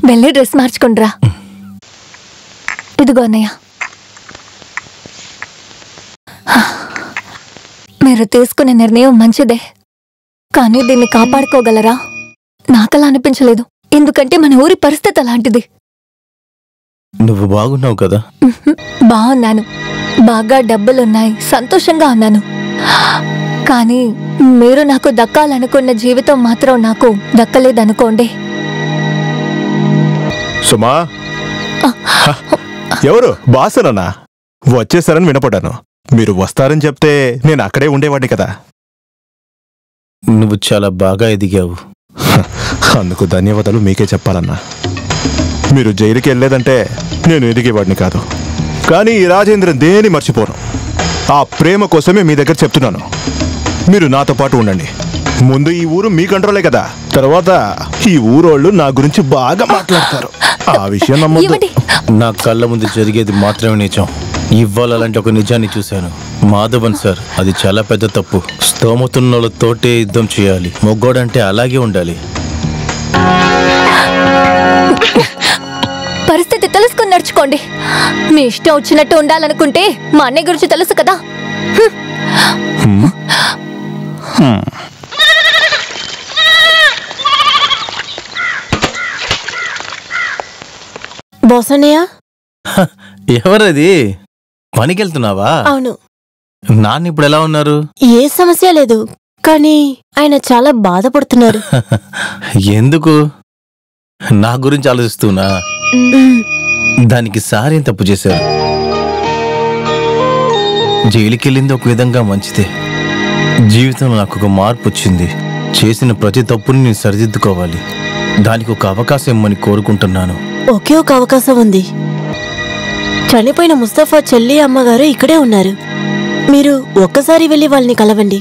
వెళ్ళి డ్రెస్ మార్చుకుండ్రా. ఇదిగో అన్నయ్య, మీరు తీసుకునే నిర్ణయం మంచిదే, కానీ దీన్ని కాపాడుకోగలరా? నాకలా అనిపించలేదు, ఎందుకంటే మన ఊరి పరిస్థితి అలాంటిది. నువ్వు బాగున్నావు కదా? బాగున్నాను, బాగా డబ్బులున్నాయి, సంతోషంగా ఉన్నాను. కానీ మీరు నాకు దక్కాలనుకున్న జీవితం మాత్రం నాకు దక్కలేదనుకోండి. సుమా, ఎవరు? బాసనన్నా? వచ్చేసారని వినపడ్డాను. మీరు వస్తారని చెప్తే నేను అక్కడే ఉండేవాడిని కదా. నువ్వు చాలా బాగా ఎదిగావు. అందుకు ధన్యవాదాలు మీకే చెప్పాలన్నా. మీరు జైలుకి వెళ్ళలేదంటే నేను ఎదిగేవాడిని కాదు. కానీ ఈ రాజేంద్రన్ దేని మర్చిపోను. ఆ ప్రేమ కోసమే మీ దగ్గర చెప్తున్నాను. మీరు నాతో పాటు ఉండండి. ముందు ఈ ఊరు మీ కంట్రోలే కదా, తర్వాత ఈ ఊరోళ్ళు నా గురించి బాగా మాట్లాడతారు. ఆ విషయం నమ్మొద్దు. నా కళ్ళ ముందు జరిగేది మాత్రమే నిజం. ఇవాళ అలాంటి ఒక నిజాన్ని చూశాను. మాధవన్ సార్, అది చాలా పెద్ద తప్పు. స్తోమతున్నోళ్ళతోటే యుద్ధం చేయాలి. మొగ్గోడంటే అలాగే ఉండాలి. పరిస్థితి తెలుసుకుని నడుచుకోండి. మీ ఇష్టం వచ్చినట్టు ఉండాలనుకుంటే మా అన్నయ్య గురించి తెలుసు కదా. బోసన్నయ్య, ఎవరది? పనికెళ్తున్నావా? అవును. నాన్న ఇప్పుడు ఎలా ఉన్నారు? ఏ సమస్య లేదు, కానీ ఆయన చాలా బాధపడుతున్నారు. ఎందుకు? నా గురించి ఆలోచిస్తున్నా? దానికి సారేం తప్పు చేశారు? జైలుకెళ్ళింది ఒక విధంగా మంచిదే. జీవితంలో నాకు ఒక మార్పు వచ్చింది. చేసిన ప్రతి తప్పుని నేను సరిదిద్దుకోవాలి. దానికి ఒక అవకాశం ఇమ్మని కోరుకుంటున్నాను. ఒకే ఒక అవకాశం ఉంది. చనిపోయిన ముస్తఫా చెల్లి అమ్మగారు ఇక్కడే ఉన్నారు. మీరు ఒక్కసారి వెళ్ళి వాళ్ళని కలవండి.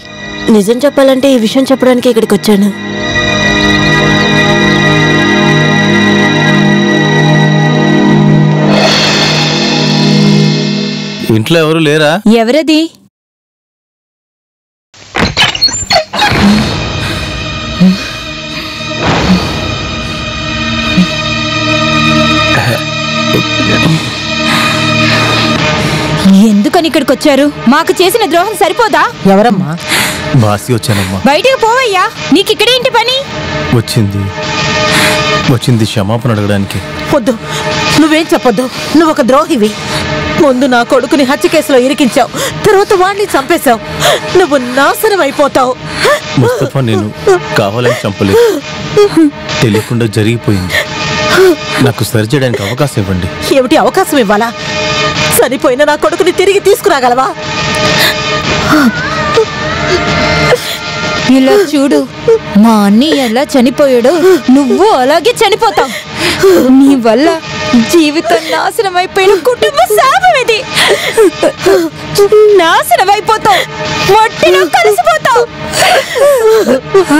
నిజం చెప్పాలంటే ఈ విషయం చెప్పడానికి ఇక్కడికి వచ్చాను. ఇంట్లో ఎవరు లేరా? ఎవరది? ఎందుకని ఇక్కడికి వచ్చారు? మాకు చేసిన ద్రోహం సరిపోదా? ఎవరమ్మా? బాసి వచ్చానమ్మా. బయటికి పోవయ్యా, నీకు ఇక్కడేంటి పని? వచ్చింది క్షమాపణ అడగడానికి. వద్దు, నువ్వేం చెప్పొద్దు. నువ్వు ఒక ద్రోహివి. ముందు నా కొడుకుని హత్య కేసులో ఇరికించావు, తర్వాత వాణ్ణి చంపేశావు. నువ్వు నాశనం అయిపోతావు. ముస్తఫా నేను కావాలని చంపలేదు, తెలియకుండా జరిగిపోయింది. నాకు సరి చేయడానికి అవకాశం ఇవ్వండి. ఏమిటి అవకాశం ఇవ్వాలా? చనిపోయిన నా కొడుకుని తిరిగి తీసుకురాగలవా? ఇలా చూడు, మా అన్నయ్య ఎలా చనిపోయాడో నువ్వు అలాగే చనిపోతావు. నీ వల్ల జీవితం నాశనం అయిపోయిన కుటుంబ శాపం ఇది. నాశనం అయిపోతావు, మట్టిలో కలిసిపోతావు.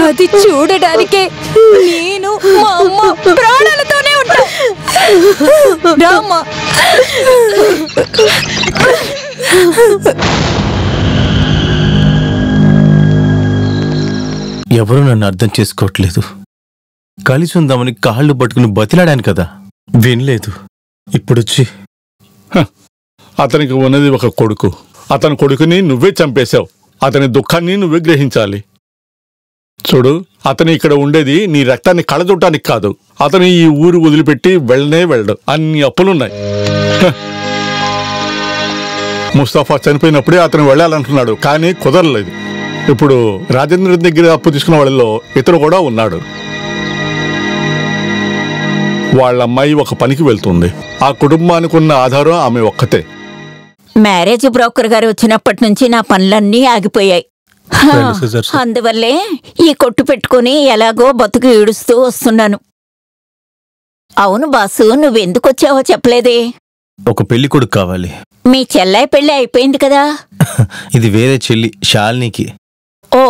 అది చూడడానికే నేను మా అమ్మ ప్రాణాలతోనే ఉంటా. రామ్మా. ఎవరూ నన్ను అర్థం చేసుకోవట్లేదు. కలిసి ఉందామని కాళ్ళు పట్టుకుని బతిలాడాను కదా, వినలేదు. ఇప్పుడొచ్చి అతనికి ఉన్నది ఒక కొడుకు. అతని కొడుకుని నువ్వే చంపేశావు. అతని దుఃఖాన్ని నువ్వే గ్రహించాలి. చూడు, అతను ఇక్కడ ఉండేది నీ రక్తాన్ని కళచూడటానికి కాదు. అతను ఈ ఊరు వదిలిపెట్టి వెళ్ళడు. అన్ని అప్పులున్నాయి. ముస్తఫా చనిపోయినప్పుడే అతను వెళ్ళాలంటున్నాడు, కానీ కుదరలేదు. ఇప్పుడు రాజేంద్ర దగ్గర అప్పు తీసుకున్న వాళ్ళలో ఇతను కూడా ఉన్నాడు. వాళ్ళ అమ్మాయి ఒక పనికి వెళ్తుంది. ఆ కుటుంబానికి ఉన్న ఆధారం ఆమె ఒక్కతే. మ్యారేజ్ బ్రోకర్ గారు వచ్చినప్పటి నుంచి నా పనులన్నీ ఆగిపోయాయి. అందువల్లే ఈ కొట్టు పెట్టుకుని ఎలాగో బతుకు ఈడుస్తూ వస్తున్నాను. అవును బాసు, నువ్వెందుకొచ్చావో చెప్పలేదే? ఒక పెళ్లి కొడుకు కావాలి. మీ చెల్లాయి పెళ్లి అయిపోయింది కదా? ఇది వేరే చెల్లి, శాలినికి. ఓ,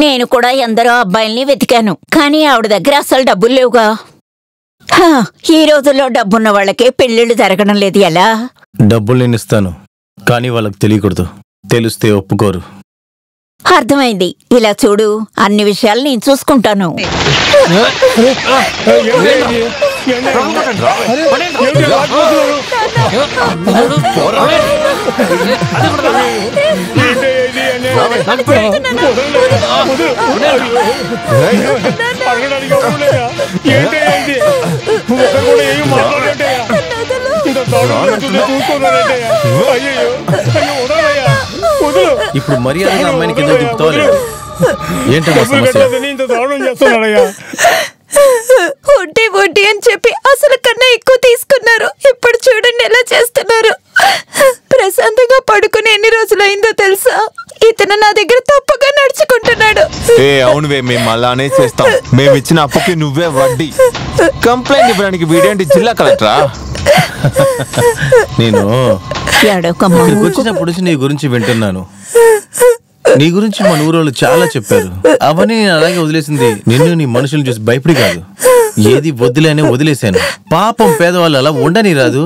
నేను కూడా ఎందరో అబ్బాయిల్ని వెతికాను, కానీ ఆవిడ దగ్గర అసలు డబ్బులు లేవుగా. ఈ రోజుల్లో డబ్బున్న వాళ్ళకే పెళ్లిళ్ళు జరగడం లేదు. ఎలా? డబ్బులు నేను ఇస్తాను, కానీ వాళ్ళకి తెలియకూడదు. తెలిస్తే ఒప్పుకోరు. అర్థమైంది. ఇలా చూడు, అన్ని విషయాలు నేను చూసుకుంటాను. ఇప్పుడు మర్యాదగా అమ్మాయిని కింద దింపుతావాలి. ఏంటమ్మా సమస్య? వడ్డీ వడ్డీ అని చెప్పి అసలు కన్నా ఎక్కువ తీసుకున్నారు. ఇప్పుడు చూడండి ఎలా చేస్తున్నారు. ప్రశాంతంగా పడుకుని ఎన్ని రోజులైందో తెలుసా? ఇతను నా దగ్గర తప్పుగా నడుచుకుంటున్నాడు. అవునువే, మేము అలానే చేస్తాం. మేము ఇచ్చిన అప్పుకి నువ్వే వడ్డీ. కంప్లైంట్ ఇవ్వడానికి వీడేంటి జిల్లా కలెక్టరా? నేను వచ్చినప్పుడు నీ గురించి వింటున్నాను. నీ గురించి మన ఊరోళ్ళు చాలా చెప్పారు. అవన్నీ నేను అలాగే వదిలేసింది నిన్ను నీ మనుషులు చూసి భయపడి కాదు. ఏది వదిలేనే వదిలేశాను. పాపం పేదవాళ్ళు అలా ఉండని రాదు.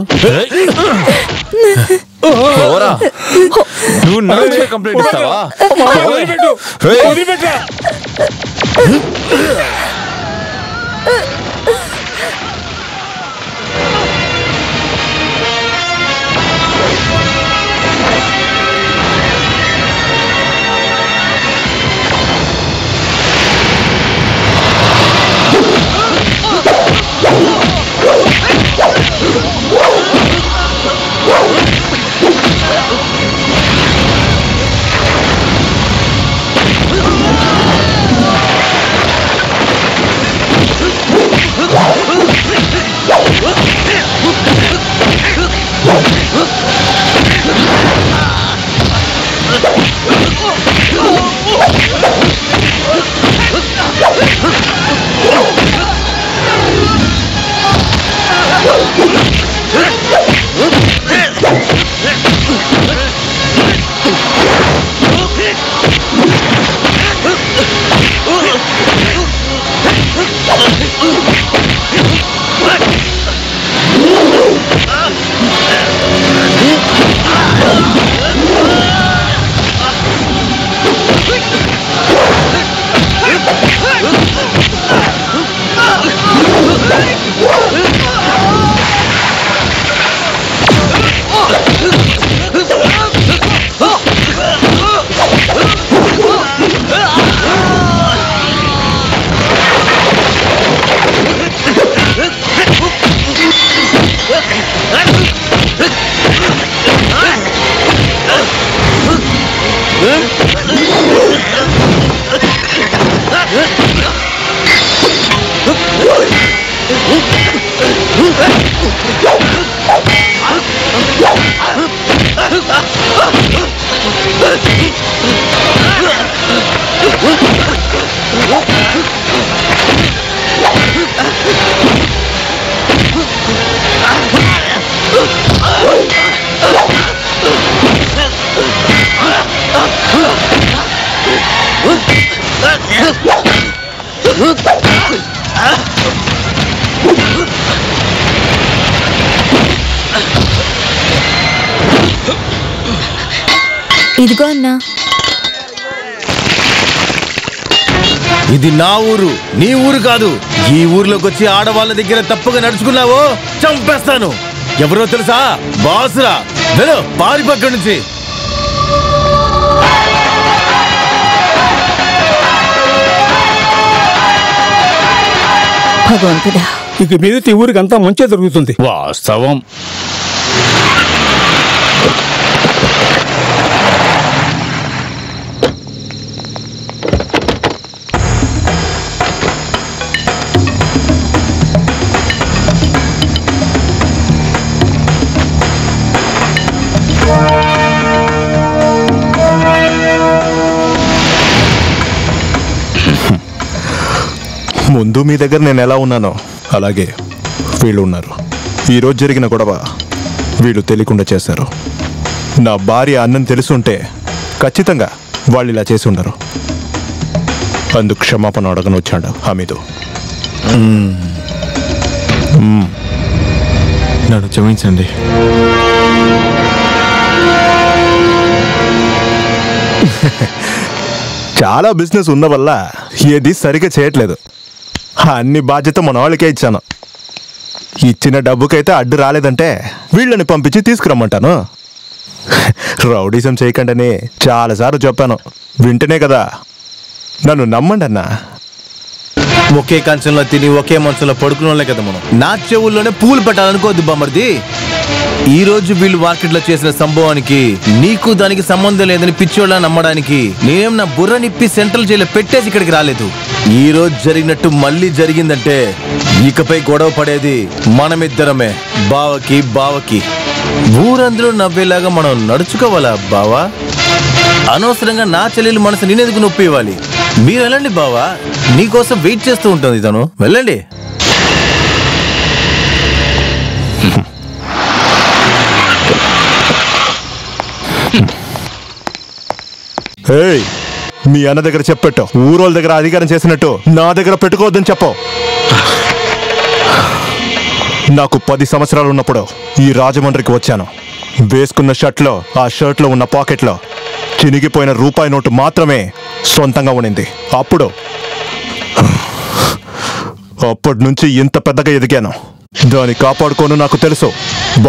నువ్వు నా మీద కంప్లైంట్ ఇస్తావా? ఇదిగో అన్నా. ఇది నా ఊరు, నీ ఊరు కాదు. ఈ ఊర్లోకి వచ్చి ఆడవాళ్ళ దగ్గర తప్పుగా నడుచుకున్నావో చంపేస్తాను. ఎవరో తెలుసా? బాసురా. వెళ్ళు, పారి పక్క నుంచి. భగవంతుడా. ఇక మీదటి ఊరికి అంతా మంచి జరుగుతుంది. వాస్తవం. ముందు మీ దగ్గర నేను ఎలా ఉన్నానో అలాగే వీళ్ళు ఉన్నారు. ఈరోజు జరిగిన గొడవ వీళ్ళు తెలియకుండా చేశారు. నా భార్య అన్నం తెలుసుంటే ఖచ్చితంగా వాళ్ళు ఇలా చేసి ఉండరు. అందుకు క్షమాపణ అడగను వచ్చాడు హమీదు. నన్ను క్షమించండి. చాలా బిజినెస్ ఉన్న వల్ల ఏది సరిగా చేయట్లేదు. అన్ని బాధ్యత మన వాళ్ళకే ఇచ్చాను. ఇచ్చిన డబ్బుకైతే అడ్డు రాలేదంటే వీళ్ళని పంపించి తీసుకురమ్మంటాను. రౌడీజం చేయకండి చాలాసార్లు చెప్పాను, వింటనే కదా. నన్ను నమ్మండి అన్నా. ఒకే కంచంలో తిని ఒకే మంచంలో పడుకునే కదా మనం. నా చెవుల్లోనే పూలు పెట్టాలనుకోవద్దు బామర్ది. ఈ రోజు వీళ్ళు మార్కెట్లో చేసిన సంభవానికి నీకు దానికి సంబంధం లేదని పిచ్చోళ్ళ నమ్మడానికి నేనేం నా బుర్ర నిప్పి సెంట్రల్ జైల్లో పెట్టేసి ఇక్కడికి రాలేదు. ఈ రోజు జరిగినట్టు మళ్ళీ జరిగిందంటే ఇకపై గొడవ పడేది మనమిద్దరమే. బావకి ఊరందరూ నవ్వేలాగా మనం నడుచుకోవాలా బావా? అనవసరంగా నా చెల్లెలు మనసు నేనెందుకు నొప్పి ఇవ్వాలి? మీరు వెళ్ళండి బావా, నీకోసం వెయిట్ చేస్తూ ఉంటుంది తను. వెళ్ళండి. మీ అన్న దగ్గర చెప్పెట్టు. ఊరోళ్ళ దగ్గర అధికారం చేసినట్టు నా దగ్గర పెట్టుకోవద్దని చెప్పు. నాకు 10 సంవత్సరాలు ఉన్నప్పుడు ఈ రాజమండ్రికి వచ్చాను. వేసుకున్న షర్ట్లో ఆ షర్ట్లో ఉన్న పాకెట్లో చినిగిపోయిన రూపాయి నోటు మాత్రమే సొంతంగా ఉండింది. అప్పటి నుంచి ఇంత పెద్దగా ఎదిగాను. దాన్ని కాపాడుకోను నాకు తెలుసు.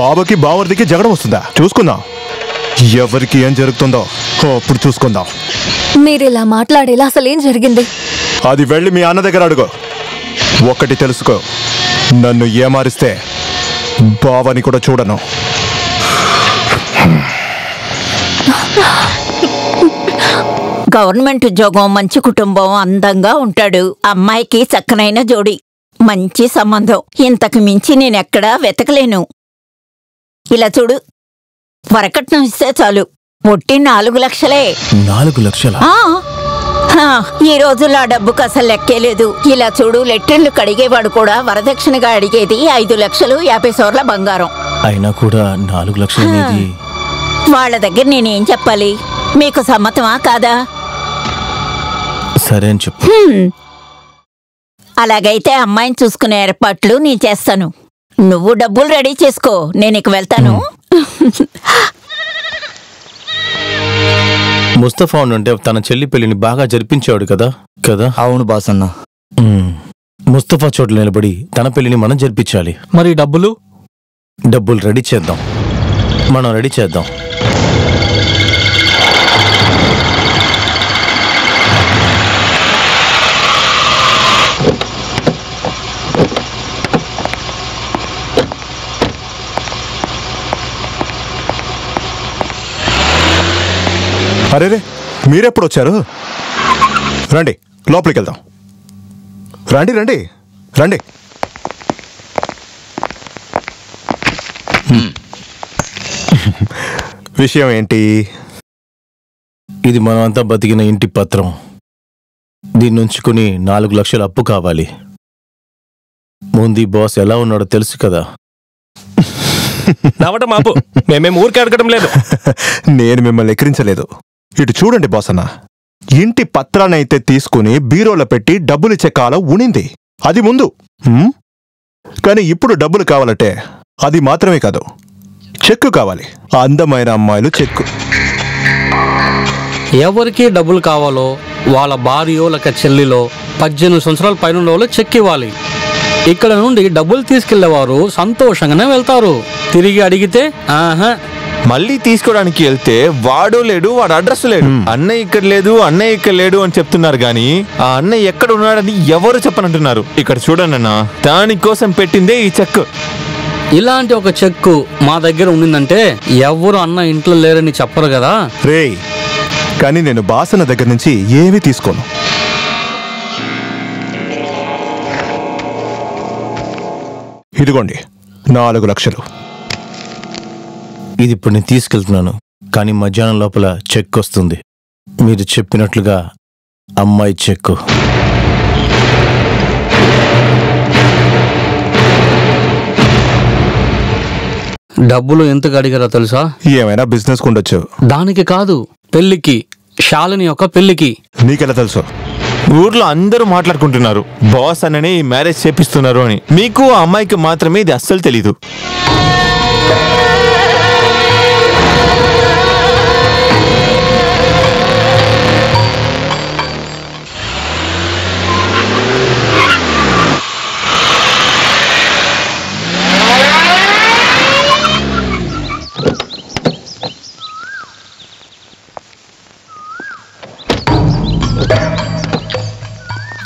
బావకి బావర్దికి జగడం వస్తుందా చూసుకుందాం. ఎవరికి ఏం జరుగుతుందో అప్పుడు చూసుకుందాం. మీరిలా మాట్లాడేలా అసలేం జరిగింది? అది వెళ్ళి మీ అన్న దగ్గర అడుగు. ఒకటి తెలుసుకో, నన్ను ఏమారిస్తే బావని కూడా చూడను. గవర్నమెంట్ ఉద్యోగం, మంచి కుటుంబం, అందంగా ఉంటాడు. అమ్మాయికి చక్కనైన జోడి, మంచి సంబంధం. ఇంతకు మించి నేనెక్కడా వెతకలేను. ఇలా చూడు, వరకట్నం ఇస్తే చాలు, ఒట్టి 4 లక్షలే. 4 లక్షలా? ఈ రోజుల్లో ఆ డబ్బుకు అసలు లెక్కే లేదు. ఇలా చూడు, లెట్రిన్లు కడిగేవాడు కూడా వరదక్షిణగా అడిగేది 5 లక్షలు 50 సవర్ల బంగారం. అయినా కూడా 4 లక్షలు అనేది. వాళ్ళ దగ్గర నేనేం చెప్పాలి? మీకు సమ్మతమా కాదా? సరే అని చెప్పు. అలాగైతే అమ్మాయిని చూసుకునే ఏర్పాట్లు నేను చేస్తాను. నువ్వు డబ్బులు రెడీ చేసుకో, నేను ఇక వెళ్తాను. ముస్తఫా ఉంటే తన చెల్లి పెళ్లిని బాగా జరిపించాడు కదా. అవును బాసన్న. ముస్తఫా చోట్ల నిలబడి తన పెళ్లిని మనం జరిపించాలి. మరి డబ్బులు రెడీ చేద్దాం. మనం రెడీ చేద్దాం. అరే మీరెప్పుడు వచ్చారు? రండి లోపలికి వెళ్దాం. రండి రండి రండి. విషయం ఏంటి? ఇది మనమంతా బతికిన ఇంటి పత్రం. దీన్ని ఉంచుకుని 4 లక్షల అప్పు కావాలి. ముందు బాస్ ఎలా ఉన్నాడో తెలుసు కదా. నవ్వటం మాపు, మేమేం ఊరికే అడగడం లేదు. నేను మిమ్మల్ని ఎక్కిరించలేదు. ఇటు చూడండి బాసన్న, ఇంటి పత్రాన్నైతే తీసుకుని బీరోలో పెట్టి డబ్బులిచ్చే కాలం ఉనింది. అది ముందు. కానీ ఇప్పుడు డబ్బులు కావాలంటే అది మాత్రమే కాదు, చెక్కు కావాలి. అందమైన అమ్మాయిలు చెక్కు. ఎవరికి డబ్బులు కావాలో వాళ్ళ భార్యో లేక చెల్లిలో 18 సంవత్సరాల పైన చెక్ ఇవ్వాలి. ఇక్కడ నుండి డబ్బులు తీసుకెళ్లేవారు సంతోషంగానే వెళ్తారు. తిరిగి అడిగితే ఆహా మళ్ళీ తీసుకోవడానికి వెళ్తే వాడు లేడు, వాడు అడ్రస్ లేడు. అన్నయ్య ఇక్కడ లేదు, అన్నయ్య ఇక్కడ లేడు అని చెప్తున్నారు గాని ఆ అన్నయ్య ఎక్కడ ఉన్నాడని ఎవరు చెప్పనంటున్నారు. ఇక్కడ చూడండి అన్న, దానికోసం పెట్టిందే ఈ చెక్. ఇలాంటి ఒక చెక్కు మా దగ్గర ఉండిందంటే ఎవరు అన్న ఇంట్లో లేరని చెప్పరు కదా. రేయ్, కానీ నేను బాసన దగ్గర నుంచి ఏమీ తీసుకోను. ఇదిగోండి 4 లక్షలు. ఇది ఇప్పుడు నేను తీసుకెళ్తున్నాను, కానీ మధ్యాహ్నం లోపల చెక్ వస్తుంది. మీరు చెప్పినట్లుగా అమ్మాయి చెక్కు. డబ్బులు ఎంతకు అడిగారో తెలుసా? ఏమైనా బిజినెస్ ఉండొచ్చు. దానికి కాదు, పెళ్లికి, శాలిని యొక్క పెళ్లికి. నీకెలా తెలుసు? ఊర్లో అందరూ మాట్లాడుకుంటున్నారు బాస్ అన్ననే ఈ మ్యారేజ్ చేపిస్తున్నారు అని. మీకు ఆ అమ్మాయికి మాత్రమే ఇది అస్సలు తెలీదు.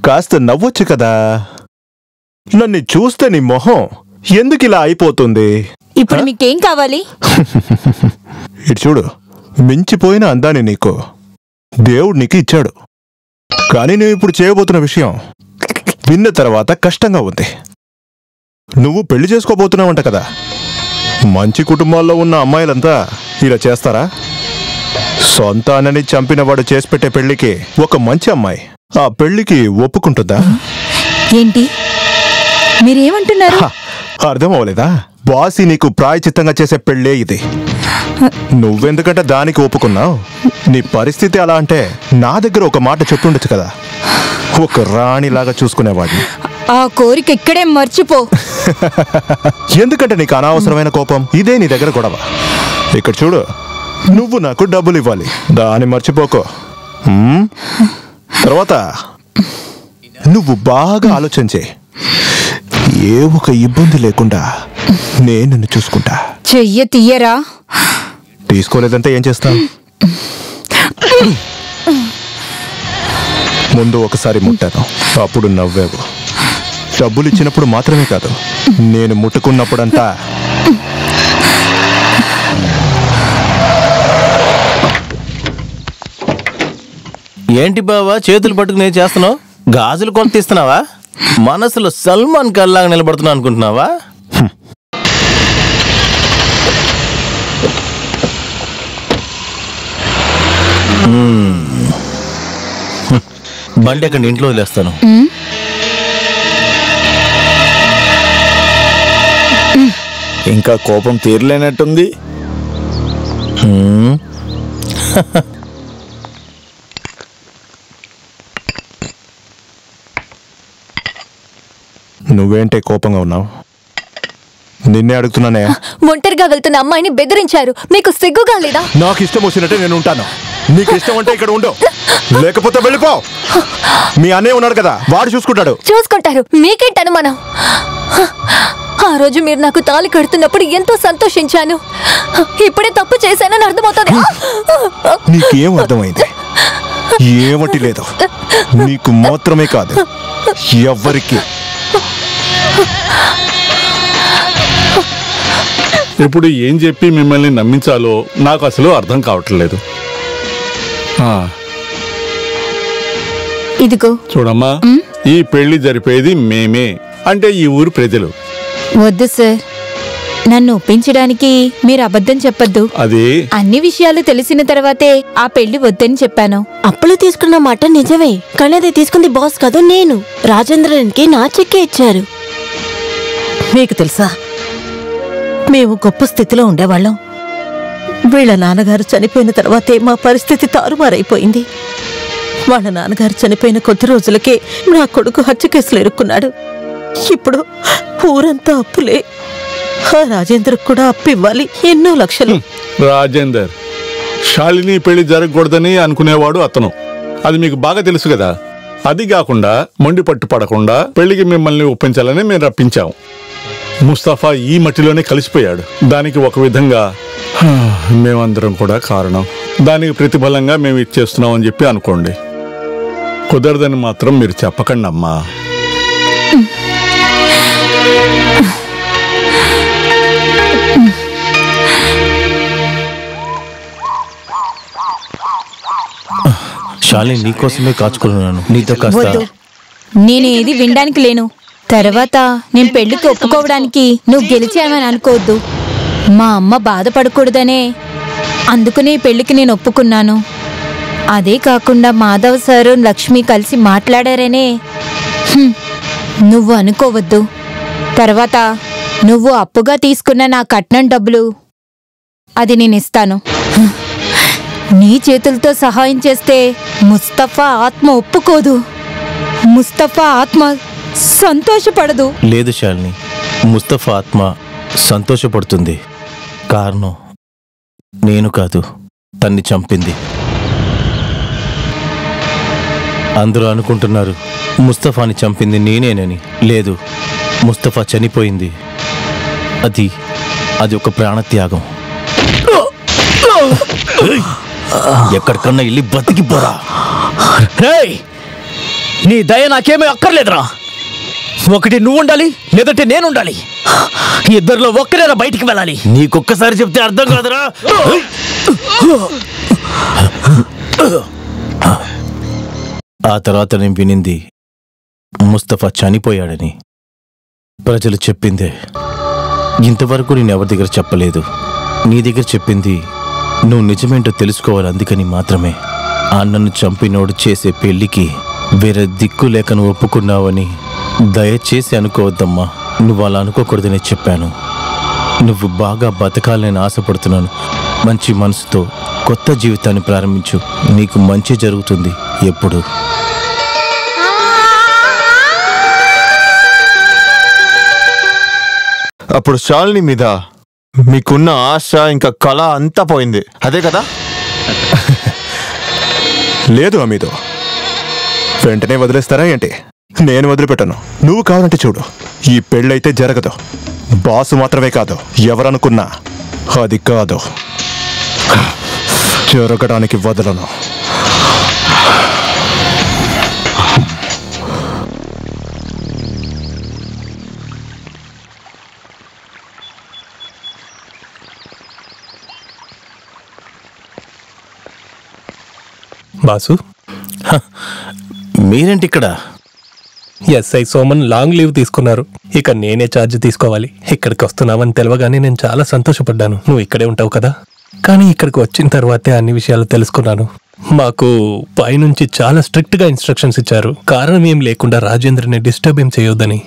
కాస్త నవ్వొచ్చు కదా. నన్ను చూస్తే నీ మొహం ఎందుకు ఇలా అయిపోతుంది? ఇప్పుడు మీకేం కావాలి? ఇటు చూడు, మించిపోయిన అందాన్ని నీకు దేవుడు నీకు ఇచ్చాడు. కానీ నువ్వు ఇప్పుడు చేయబోతున్న విషయం విన్న తర్వాత కష్టంగా ఉంది. నువ్వు పెళ్లి చేసుకోబోతున్నావంట కదా. మంచి కుటుంబాల్లో ఉన్న అమ్మాయిలంతా ఇలా చేస్తారా? సొంత అన్నని చంపినవాడు చేసి పెట్టే పెళ్లికి ఒక మంచి అమ్మాయి ఆ పెళ్లికి ఒప్పుకుంటుందా? ఏంటి మీరేమంటున్నారు? అర్థం అవ్వలేదా? బాసి నీకు ప్రాయచిత్తంగా చేసే పెళ్ళే ఇది. నువ్వెందుకంటే దానికి ఒప్పుకున్నావు? నీ పరిస్థితి అలా అంటే నా దగ్గర ఒక మాట చెప్తుండొచ్చు కదా. ఒక రాణిలాగా చూసుకునేవాడిని. ఆ కోరిక ఇక్కడే మర్చిపో. ఎందుకంటే నీకు అనవసరమైన కోపం. ఇదే నీ దగ్గర గొడవ. ఇక్కడ చూడు, నువ్వు నాకు డబ్బులు ఇవ్వాలి, దాన్ని మర్చిపోకో. తర్వాత నువ్వు బాగా ఆలోచించే ఏ ఒక ఇబ్బంది లేకుండా నేను నిన్ను చూసుకుంటా. చెయ్య తీయరా? తీసుకోలేదంటే ఏం చేస్తావు? ముందు ఒకసారి ముట్టాను, అప్పుడు నవ్వావు. డబ్బులు ఇచ్చినప్పుడు మాత్రమే కాదు, నేను ముట్టుకున్నప్పుడంతా. ఏంటి బావా చేతులు పట్టుకునే చేస్తున్నావు? గాజులు కొంత తీస్తున్నావా? మనసులో సల్మాన్ ఖాన్ లాగా నిలబడుతున్నా అనుకుంటున్నావా? బండి అక్కడ ఇంట్లో వదిలేస్తాను. ఇంకా కోపం తీరలేనట్టుంది. నువ్వేంటే కోపంగా ఉన్నావు? నిన్నే అడుగుతున్నానే. ఒంటరిగా వెళ్తున్న అమ్మాయిని బెదిరించారు, మీకు సిగ్గుగా లేదా? నాకు ఇష్టం వచ్చినట్టే నేను ఉంటాను. నీకు ఇష్టం అంటే ఇక్కడ ఉండు, లేకపోతే వెళ్ళిపో. మీ అన్నయ్య ఉన్నాడు కదా, వాడు చూసుకుంటాడు. చూసుకుంటారు, మీకేంటి అనుమానం? ఆ రోజు మీరు నాకు తాళి కడుతున్నప్పుడు ఎంతో సంతోషించాను. ఇప్పుడే తప్పు చేశానని అర్థమవుతుంది. నీకేం అర్థమైంది? ఏమటి లేదు, నీకు మాత్రమే కాదు, ఎవ్వరికి. ఇప్పుడు ఏం చెప్పి మిమ్మల్ని నమ్మించాలో నాకు అసలు అర్థం కావట్లేదు. ఇదిగో చూడమ్మా, ఈ పెళ్లి జరిపేది మేమే, అంటే ఈ ఊరు ప్రజలు. వద్దు సార్, నన్ను ఒప్పించడానికి మీరు అబద్ధం చెప్పొద్దు. అది అన్ని విషయాలు తెలిసిన తర్వాతే ఆ పెళ్లి వద్దని చెప్పాను. అప్పులు తీసుకున్న మాట నిజమే, కానీ అది తీసుకుంది బాస్ కాదు, నేను. రాజేంద్రన్కి నా చెక్కే ఇచ్చారు. మీకు తెలుసా, మేము గొప్ప స్థితిలో ఉండేవాళ్ళం. వీళ్ళ నాన్నగారు చనిపోయిన తర్వాతే మా పరిస్థితి తారుమారైపోయింది. వాళ్ళ నాన్నగారు చనిపోయిన కొద్ది రోజులకే నా కొడుకు హత్య కేసులో ఇరుక్కున్నాడు. ఇప్పుడు ఊరంతా అప్పులే. ఆ రాజేంద్రకు కూడా అప్పు ఇవ్వాలి, ఎన్నో లక్షలు. రాజేందర్ శాలిని పెళ్లి జరగకూడదని అనుకునేవాడు అతను. అది మీకు బాగా తెలుసు కదా. అది కాకుండా మొండి పట్టు పడకుండా పెళ్లికి మిమ్మల్ని ఒప్పించాలని మేము రప్పించాం. ముస్తఫా ఈ మట్టిలోనే కలిసిపోయాడు. దానికి ఒక విధంగా మేమందరం కూడా కారణం. దానికి ప్రతిఫలంగా మేము ఇచ్చేస్తున్నాం అని చెప్పి అనుకోండి. కుదరదని మాత్రం మీరు చెప్పకండి అమ్మా. శాలిని నీకోసమే కాచుకున్నాను. నీతో కాస్త నేను ఏది వినడానికి లేను. తర్వాత నేను పెళ్లికి ఒప్పుకోవడానికి నువ్వు గెలిచావని అనుకోవద్దు. మా అమ్మ బాధపడకూడదనే అందుకనే పెళ్లికి నేను ఒప్పుకున్నాను. అదే కాకుండా మాధవ్ సారు లక్ష్మి కలిసి మాట్లాడారనే నువ్వు అనుకోవద్దు. తర్వాత నువ్వు అప్పుగా తీసుకున్న నా కట్నం డబ్బులు అది నేను ఇస్తాను. నీ చేతులతో సహాయం చేస్తే ముస్తఫా ఆత్మ ఒప్పుకోదు. ముస్తఫా ఆత్మ సంతోషపడదు. లేదు శాలిని, ముస్తఫా ఆత్మ సంతోషపడుతుంది. కారణం నేను కాదు, తన్ని చంపింది. అందరూ అనుకుంటున్నారు ముస్తఫాని చంపింది నేనేనని. లేదు, ముస్తఫా చనిపోయింది. అది ఒక ప్రాణత్యాగం. ఎక్కడికన్నా వెళ్ళి బతికిపోరా. నీ దయ నాకేమీ అక్కర్లేదురా. ఒకటి నువ్వు ఉండాలి, లేదంటే నేను ఉండాలి. ఇద్దరిలో ఒక్కరేరా బయటికి వెళ్ళాలి. నీకొక్కసారి చెప్తే అర్థం కాదురా. ఆ తర్వాత నేను వినింది ముస్తఫా చనిపోయాడని. ప్రజలు చెప్పిందే. ఇంతవరకు నేను ఎవరి దగ్గర చెప్పలేదు. నీ దగ్గర చెప్పింది నువ్వు నిజమేంటో తెలుసుకోవాలి, అందుకని మాత్రమే. ఆ నన్ను చంపినోడు చేసే పెళ్లికి వేరే దిక్కు లేక నువ్వు ఒప్పుకున్నావని దయచేసి అనుకోవద్దమ్మా. నువ్వు అలా అనుకోకూడదని చెప్పాను. నువ్వు బాగా బతకాలని ఆశపడుతున్నాను. మంచి మనసుతో కొత్త జీవితాన్ని ప్రారంభించు. నీకు మంచి జరుగుతుంది ఎప్పుడు. అప్పుడు శాలిని మీద మీకున్న ఆశ ఇంకా కళ అంతా పోయింది, అదే కదా? లేదు అమీదో, వెంటనే వదిలేస్తారా ఏంటి? నేను వదిలిపెట్టాను. నువ్వు కావాలంటే చూడు, ఈ పెళ్ళైతే జరగదు. బాసు మాత్రమే కాదు, ఎవరనుకున్నా అది కాదు. జరగడానికి వదలను. బాసు, మీరేంటి ఇక్కడ? ఎస్ఐ సోమన్ లాంగ్ లీవ్ తీసుకున్నారు. ఇక నేనే ఛార్జ్ తీసుకోవాలి. ఇక్కడికి వస్తున్నావని తెలవగానే నేను చాలా సంతోషపడ్డాను. నువ్వు ఇక్కడే ఉంటావు కదా. కానీ ఇక్కడికి వచ్చిన తర్వాతే అన్ని విషయాలు తెలుసుకున్నాను. మాకు పైనుంచి చాలా స్ట్రిక్ట్ గా ఇన్స్ట్రక్షన్స్ ఇచ్చారు. కారణం ఏం లేకుండా రాజేంద్రని డిస్టర్బ్ ఏం చేయొద్దని.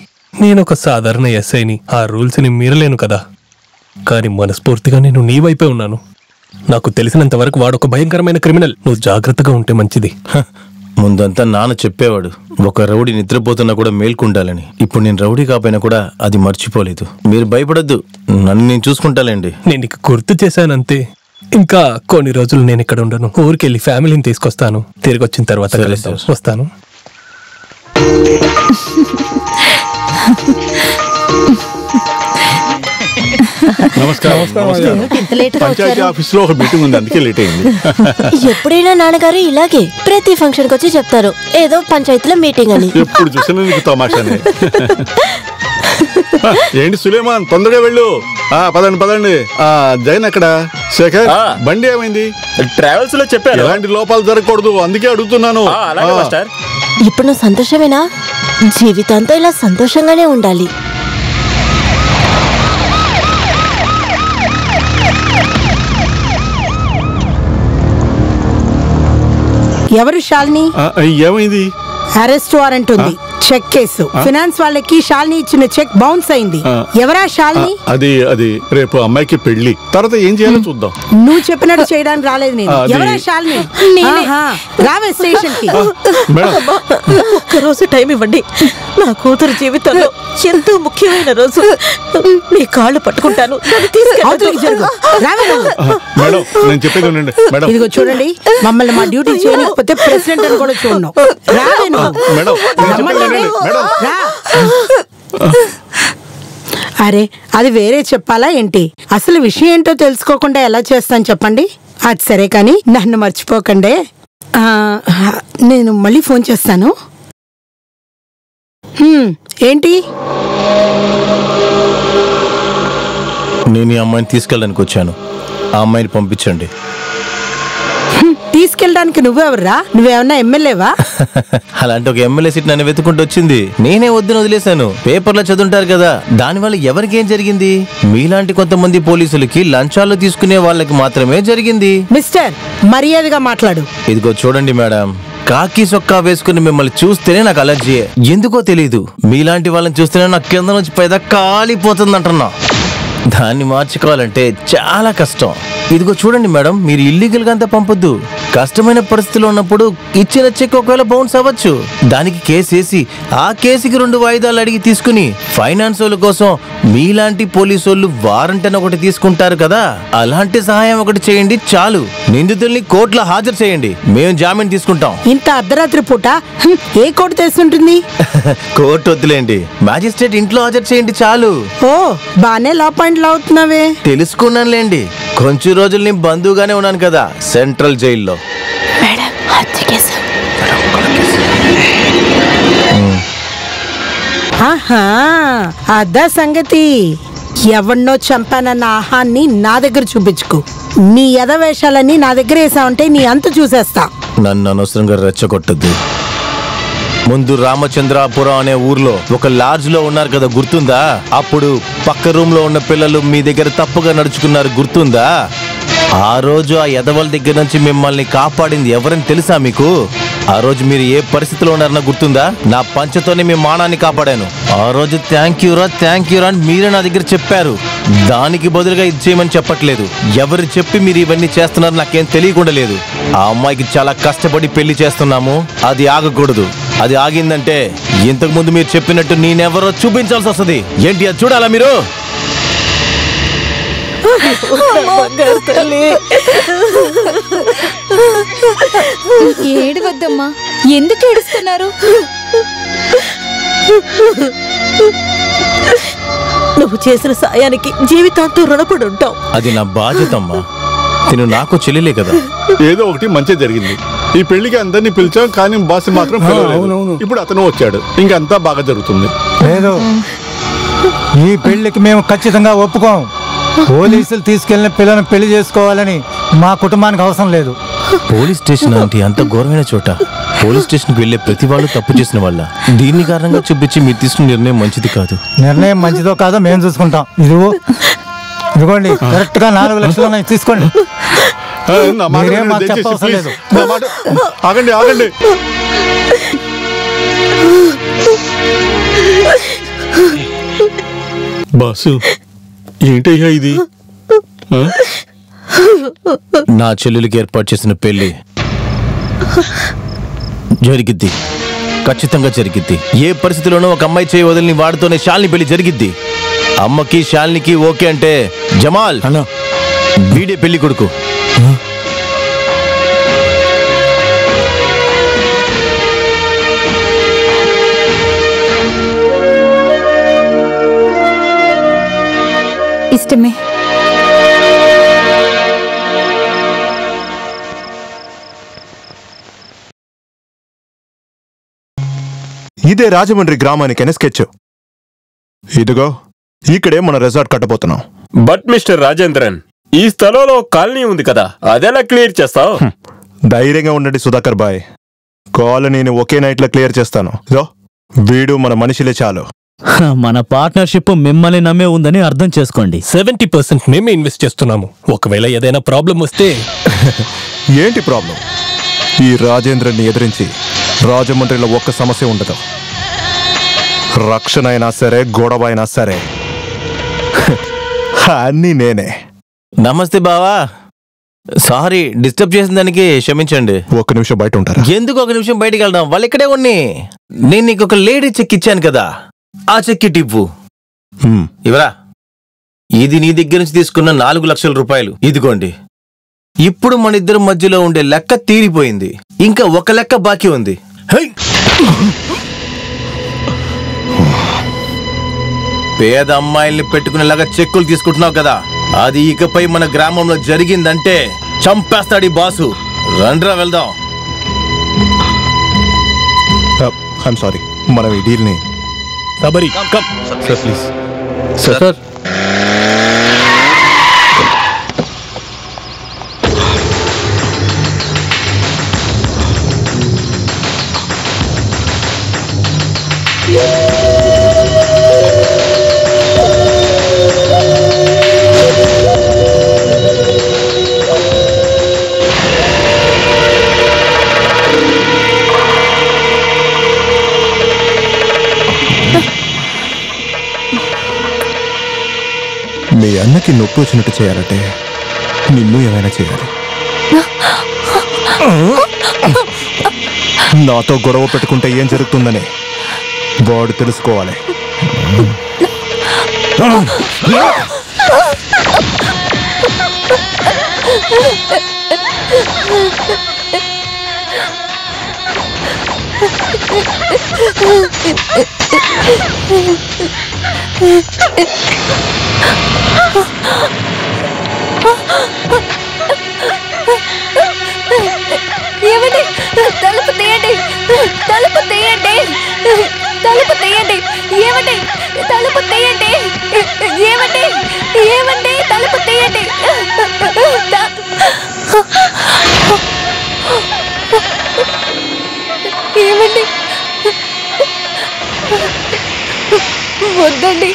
నేను ఒక సాధారణ ఎస్ఐని, ఆ రూల్స్ ని మీరలేను కదా. కానీ మనస్ఫూర్తిగా నేను నీ వైపే ఉన్నాను. నాకు తెలిసినంత వరకు వాడొక భయంకరమైన క్రిమినల్. నువ్వు జాగ్రత్తగా ఉంటే మంచిది. ముందంతా నాన్న చెప్పేవాడు, ఒక రౌడీ నిద్రపోతున్నా కూడా మేల్కుండాలని. ఇప్పుడు నేను రౌడీ కాపోయినా కూడా అది మర్చిపోలేదు. మీరు భయపడద్దు, నన్ను నేను చూసుకుంటాలేండి. నేను నీకు గుర్తు చేశానంతే. ఇంకా కొన్ని రోజులు నేను ఇక్కడ ఉండను. ఊరికెళ్ళి ఫ్యామిలీని తీసుకొస్తాను. తిరిగి వచ్చిన తర్వాత కలుద్దాం. వస్తాను. పంచాయతీ ఆఫీస్ లో ఒక మీటింగ్ ఉంది, అందుకే లేట్ అయింది. ఎప్పుడైనా నాన్నగారు ఇలాగే ప్రతి ఫంక్షన్ కి వచ్చి చెప్తారు ఏదో పంచాయతీలో మీటింగ్ అని. ఎప్పుడు చూసినా నీకు తమాషానే. ఏంటి సులేమాన్, తొందరగా వెళ్ళు. పదండి పదండి. జైన్ అక్కడ. శేఖర్, బండి ఏమైంది? ట్రావెల్స్ లో చెప్పారు ఎలాంటి లోపాలు జరగకూడదు, అందుకే అడుగుతున్నాను. ఇప్పుడు నువ్వు సంతోషమేనా? జీవితాంతో ఇలా సంతోషంగానే ఉండాలి. ఎవరు శాలిని? ఏమైంది? అరెస్ట్ వారెంట్ ఉంది, చెక్ కేసు. ఫినాన్స్ వాళ్ళకి శాలిని ఇచ్చిన చెక్ బౌన్స్ అయింది. ఎవరా శాలిని? అది రేపు అమ్మాయికి పెళ్లి, తర్వాత ఏం చేయాలో చూద్దాం. నువ్వు చెప్పినట్టు చేయడానికి రాలేదు నేను. ఎవరా శాలిని? రావే స్టేషన్ కి. ఒక్కరోజు టైం ఇవ్వండి. నా కూతురు జీవితంలో ఎంతో ముఖ్యమైన రోజు. మీ కాళ్ళు పట్టుకుంటాను. మేడం, నేను చెప్పేది ఉండండి మేడం. ఇదిగో చూడండి, మమ్మల్ని మా డ్యూటీ చేయకపోతే ప్రెసిడెంట్ అని కూడా చూడను. అరే అది వేరే చెప్పాలా ఏంటి? అసలు విషయం ఏంటో తెలుసుకోకుండా ఎలా చేస్తాను చెప్పండి. అది సరే కానీ నన్ను మర్చిపోకండి. నేను మళ్ళీ ఫోన్ చేస్తాను. ఏంటి? నేను ఈ అమ్మాయిని తీసుకెళ్ళడానికి వచ్చాను. ఆ అమ్మాయిని పంపించండి. తీసుకెళ్ళడానికి నువ్వెవర్రా? నువ్వేమన్నా ఎమ్మెల్యేవా? అలాంటి ఒక ఎమ్మెల్యే సీట్ నన్ను వెతుకుంటూ వచ్చింది. నేనే వద్దని వదిలేశాను. పేపర్లో చదువుంటారు కదా, దానివల్ల ఎవరికి ఏం జరిగింది? మీలాంటి కొంతమంది పోలీసులకి లంచాలు తీసుకునే వాళ్ళకి మాత్రమే జరిగింది. మిస్టర్, మర్యాదగా మాట్లాడు. ఇదిగో చూడండి మేడం, కాకి సొక్కా వేసుకుని మిమ్మల్ని చూస్తేనే నాకు అలర్జీ. ఎందుకో తెలీదు, మీలాంటి వాళ్ళని చూస్తేనే నాకు కింద నుంచి పైదా కాలిపోతుంది అంటున్నా. దాన్ని మార్చుకోవాలంటే చాలా కష్టం. ఇదిగో చూడండి మేడం, మీరు ఇల్లీగల్ గా అంతా పంపొద్దు. కష్టమైన పరిస్థితిలో ఉన్నప్పుడు ఇచ్చిన చెక్ ఒకవేళ బౌన్స్ అవ్వచ్చు. దానికి కేసేసి ఆ కేసుకి 2 వాయిదాలు అడిగి తీసుకుని ఫైనాన్స్ వాళ్ళ కోసం మీలాంటి పోలీసు వాళ్ళు వారంట్ అని ఒకటి తీసుకుంటారు కదా, అలాంటి సహాయం ఒకటి చేయండి చాలు. నిందితుల్ని కోర్టులో హాజరు చేయండి, మేము జామీన్ తీసుకుంటాం. ఇంత అర్ధరాత్రి పూట ఏ కోర్టు తెలుసుంటుంది? కోర్టు వద్దులేండి, మ్యాజిస్ట్రేట్ ఇంట్లో హాజరు చేయండి చాలు. ఓ బానే లా పాయింట్ లా అవుతున్నావే. తెలుసుకున్నానులేండి, కొంచెం రోజులు నేను బంధువుగానే ఉన్నాను కదా సెంట్రల్ జైల్లో. ఆహా, అదా సంగతి. ఎవన్నో చంపానన్న ఆహాన్ని నా దగ్గర చూపించుకో. నీ ఎదవేషాలన్నీ నా దగ్గర వేసావంటే నీ అంత చూసేస్తా. నన్ను అనవసరంగా రెచ్చగొట్టద్దు. ముందు రామచంద్రాపురం అనే ఊర్లో ఒక లాడ్జ్ లో ఉన్నారు కదా, గుర్తుందా? అప్పుడు పక్క రూమ్ లో ఉన్న పిల్లలు మీ దగ్గర తప్పుగా నడుచుకున్నారు, గుర్తుందా? ఆ రోజు ఆ ఎదవల దగ్గర నుంచి మిమ్మల్ని కాపాడింది ఎవరని తెలుసా మీకు? ఆ రోజు మీరు ఏ పరిస్థితిలో ఉన్నారన్న గుర్తుందా? నా పంచతోనే మీ మానాన్ని కాపాడాను. ఆ రోజు థ్యాంక్ యూ రా అని మీరే నా దగ్గర చెప్పారు. దానికి బదులుగా ఇది చేయమని చెప్పట్లేదు. ఎవరు చెప్పి మీరు ఇవన్నీ చేస్తున్నారు నాకేం తెలియకుండా లేదు. ఆ అమ్మాయికి చాలా కష్టపడి పెళ్లి చేస్తున్నాము, అది ఆగకూడదు. అది ఆగిందంటే ఇంతకు ముందు మీరు చెప్పినట్టు నేనెవరో చూపించాల్సి వస్తుంది. ఏంటి అది చూడాలా మీరు? ఏడవద్దమ్మా, ఎందుకు ఏడుస్తున్నారు? నువ్వు చేసిన సాయానికి జీవితాంతో రుణపడి ఉంటావు. అది నా బాధ్యత అమ్మా. తిను నాకు చెల్లెలే కదా. ఏదో ఒకటి మంచి జరిగింది. ఈ పెళ్లికి అందరినీ పిలిచాం, కానీ బాస్ మాత్రం పిలవలేదు. ఇప్పుడు అతను వచ్చాడు, ఇంకంతా బాగా జరుగుతుంది. లేదు, ఈ పెళ్లికి మేము ఖచ్చితంగా ఒప్పుకోం. పోలీసులు తీసుకెళ్లిన పిల్లను పెళ్లి చేసుకోవాలని మా కుటుంబానికి అవసరం లేదు. పోలీస్ స్టేషన్ అంటే అంత ఘోరమైన చోట. పోలీస్ స్టేషన్ కి వెళ్లే ప్రతి వాళ్ళు తప్పు చేసిన వాళ్ళ. దీన్ని కారణంగా చూపించి మీరు తీసుకున్న నిర్ణయం మంచిది కాదు. నిర్ణయం మంచిదో కాదో మేము చూసుకుంటాం. ఇదిగోండి, కరెక్ట్ గా 4 లక్షలు తీసుకోండి. మీరేం మాకు చెప్పవసరం లేదు. ఆగండి ఆగండి. బాసు, ఏంటయ్యా ఇది? నా చెల్లెలికి ఏర్పాటు చేసిన పెళ్లి జరిగిద్ది, ఖచ్చితంగా జరిగిద్ది. ఏ పరిస్థితిలోనూ ఒక అమ్మాయి చేయి వదిలిని వాడితోనే శాలిని పెళ్లి జరిగిద్ది. అమ్మకి శాలినికి ఓకే అంటే జమాల్ వీడే పెళ్లి కొడుకు. ఇష్టమే. ఇదే రాజమండ్రి గ్రామానికి స్కెచ్. ఇదిగో ఇక్కడే మన రిసార్ట్ కట్టబోతున్నాం. బట్ మిస్టర్ రాజేంద్రన్, ఈ స్థలంలో కాలనీ ఉంది కదా, అదెలా క్లియర్ చేస్తావు? ధైర్యంగా ఉండండి సుధాకర్ బాయ్, కాలనీని ఒకే నైట్ లో క్లియర్ చేస్తాను. వీడు మన మనిషిలే చాలు. మన పార్ట్నర్షిప్ మిమ్మల్ని నమ్మే ఉందని అర్థం చేసుకోండి. 70% మేమే ఇన్వెస్ట్ చేస్తున్నాము. ఒకవేళ ఏదైనా ప్రాబ్లం వస్తే ఏంటి ప్రాబ్లం? ఈ రాజేంద్రని ఎదిరించి రాజమండ్రిలో ఒక్క సమస్య ఉండదు. రక్షణ అయినా సరే, గొడవ అయినా సరే, అన్నీ నేనే. నమస్తే బావా, సారీ డిస్టర్బ్ చేసిన దానికి క్షమించండి. ఒక్క నిమిషం బయట ఉంటారా? ఎందుకు ఒక నిమిషం బయటికి వెళ్దాం? వాళ్ళు ఇక్కడే ఉన్ని. నేను నీకు ఒక లేడీ చెక్ ఇచ్చాను కదా, ఆ చెక్ టిప్పు ఇవరా. ఇది నీ దగ్గర నుంచి తీసుకున్న 4 లక్షల రూపాయలు. ఇదిగోండి. ఇప్పుడు మన ఇద్దరి మధ్యలో ఉండే లెక్క తీరిపోయింది. ఇంకా ఒక లెక్క బాకీ ఉంది. పేద అమ్మాయిల్ని పెట్టుకునేలాగా చెక్కులు తీసుకుంటున్నావు కదా, అది ఇకపై మన గ్రామంలో జరిగిందంటే చంపేస్తాడు ఈ బాసు. రండ్రా వెళ్దాం. ఐఎమ్ సారీ, మనం ఈ డీల్ని Sabari come sir please sir మీ అన్నకి నొప్పి వచ్చినట్టు చేయాలంటే నిన్ను ఏమైనా చేయాలి. నాతో గొడవ పెట్టుకుంటే ఏం జరుగుతుందని వాడు తెలుసుకోవాలి. ఏమండి, తలుపు తీయండి, తలుపు తీయండి, తలుపు తీయండి, ఏమండి, తలుపు తీయండి, ఏమండి, ఏమండి, తలుపు తీయండి. ఏమండి, వద్దండి.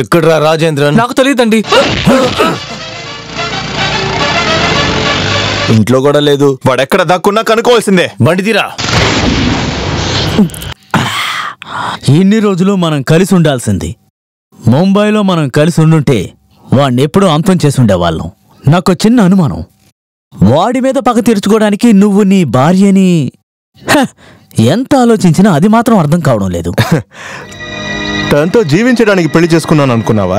ఎక్కడ్రా రాజేంద్రన్? నాకు తెలియదండి. ఇంట్లో కూడా లేదు. వాడెక్కడ దాక్కున్నా కనుక్కోవాల్సిందే. బండిదిరా. ఇన్ని రోజులు మనం కలిసి ఉండాల్సింది. ముంబైలో మనం కలిసి ఉండుంటే వాణ్ణి ఎప్పుడూ అంతం చేసి ఉండేవాళ్ళం. నాకు చిన్న అనుమానం, వాడి మీద పగ తీర్చుకోవడానికి నువ్వు నీ భార్యని ఎంత ఆలోచించినా అది మాత్రం అర్థం కావడం లేదు. తనతో జీవించడానికి పెళ్లి చేసుకున్నాను అనుకున్నావా?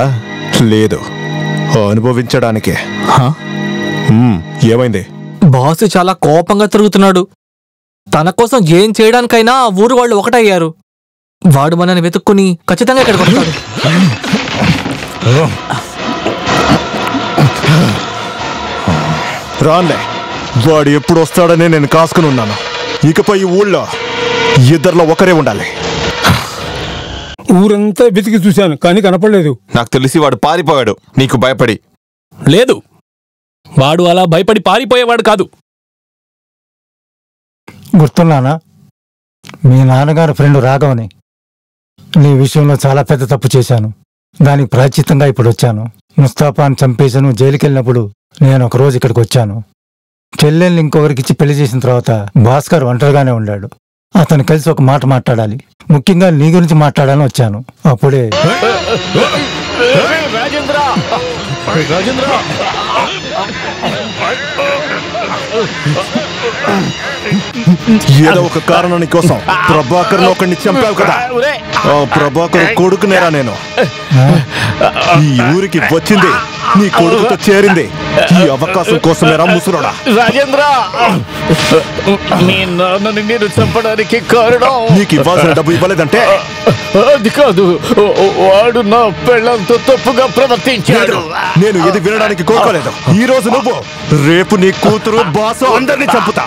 లేదు, అనుభవించడానికే. ఏమైంది? బాస్ చాలా కోపంగా తిరుగుతున్నాడు. తన కోసం ఏం చేయడానికైనా ఆ ఊరు వాళ్ళు ఒకటయ్యారు. వాడు మనని వెతుక్కుని ఖచ్చితంగా ఇక్కడికి వస్తాడు. రాన్లే, వాడు ఎప్పుడు వస్తాడని నేను కాసుకుని ఉన్నాను. ఇకపై ఈ ఊళ్ళో ఇద్దరిలో ఒకరే ఉండాలి. ఊరంతా వెతికి చూశాను కానీ కనపడలేదు. నాకు తెలిసి వాడు పారిపోయాడు నీకు భయపడి. లేదు, వాడు అలా భయపడి పారిపోయేవాడు కాదు. గుర్తున్నానా? మీ నాన్నగారి ఫ్రెండ్ రాఘవని. నీ విషయంలో చాలా పెద్ద తప్పు చేశాను. దానికి ప్రాయశ్చిత్తంగా ఇప్పుడు వచ్చాను. ముస్తాఫాను చంపేశాను. జైలుకి వెళ్ళినప్పుడు నేను ఒకరోజు ఇక్కడికి వచ్చాను. చెల్లెల్ని ఇంకొకరికిచ్చి పెళ్లి చేసిన తర్వాత భాస్కర్ ఒంటరిగానే ఉన్నాడు. అతను కలిసి ఒక మాట మాట్లాడాలి. ముఖ్యంగా నీ గురించి మాట్లాడాలని వచ్చాను. అప్పుడే రాజేంద్ర రాజేంద్ర ఏదో ఒక కారణాని కోసం ప్రభాకర్ ఒకడిని చంపావు కదా. ఆ ప్రభాకర్ కొడుకునేరా నేను. ఈ ఊరికి వచ్చింది నీ కొడుకుతో చేరింది ఈ అవకాశం కోసమేరా ముసురోడా. రాజేంద్ర మీ నాన్నని నేను చంపడానికి కారణం నీకు ఇవ్వాల్సిన డబ్బు ఇవ్వలేదంటే అది కాదు, వాడు నా పెళ్ళంతో తప్పుగా ప్రవర్తించాడు. నేను ఇది వినడానికి కోరుకోలేదు. ఈ రోజు నువ్వు, రేపు నీ కూతురు బాసు అందరినీ చంపుతా.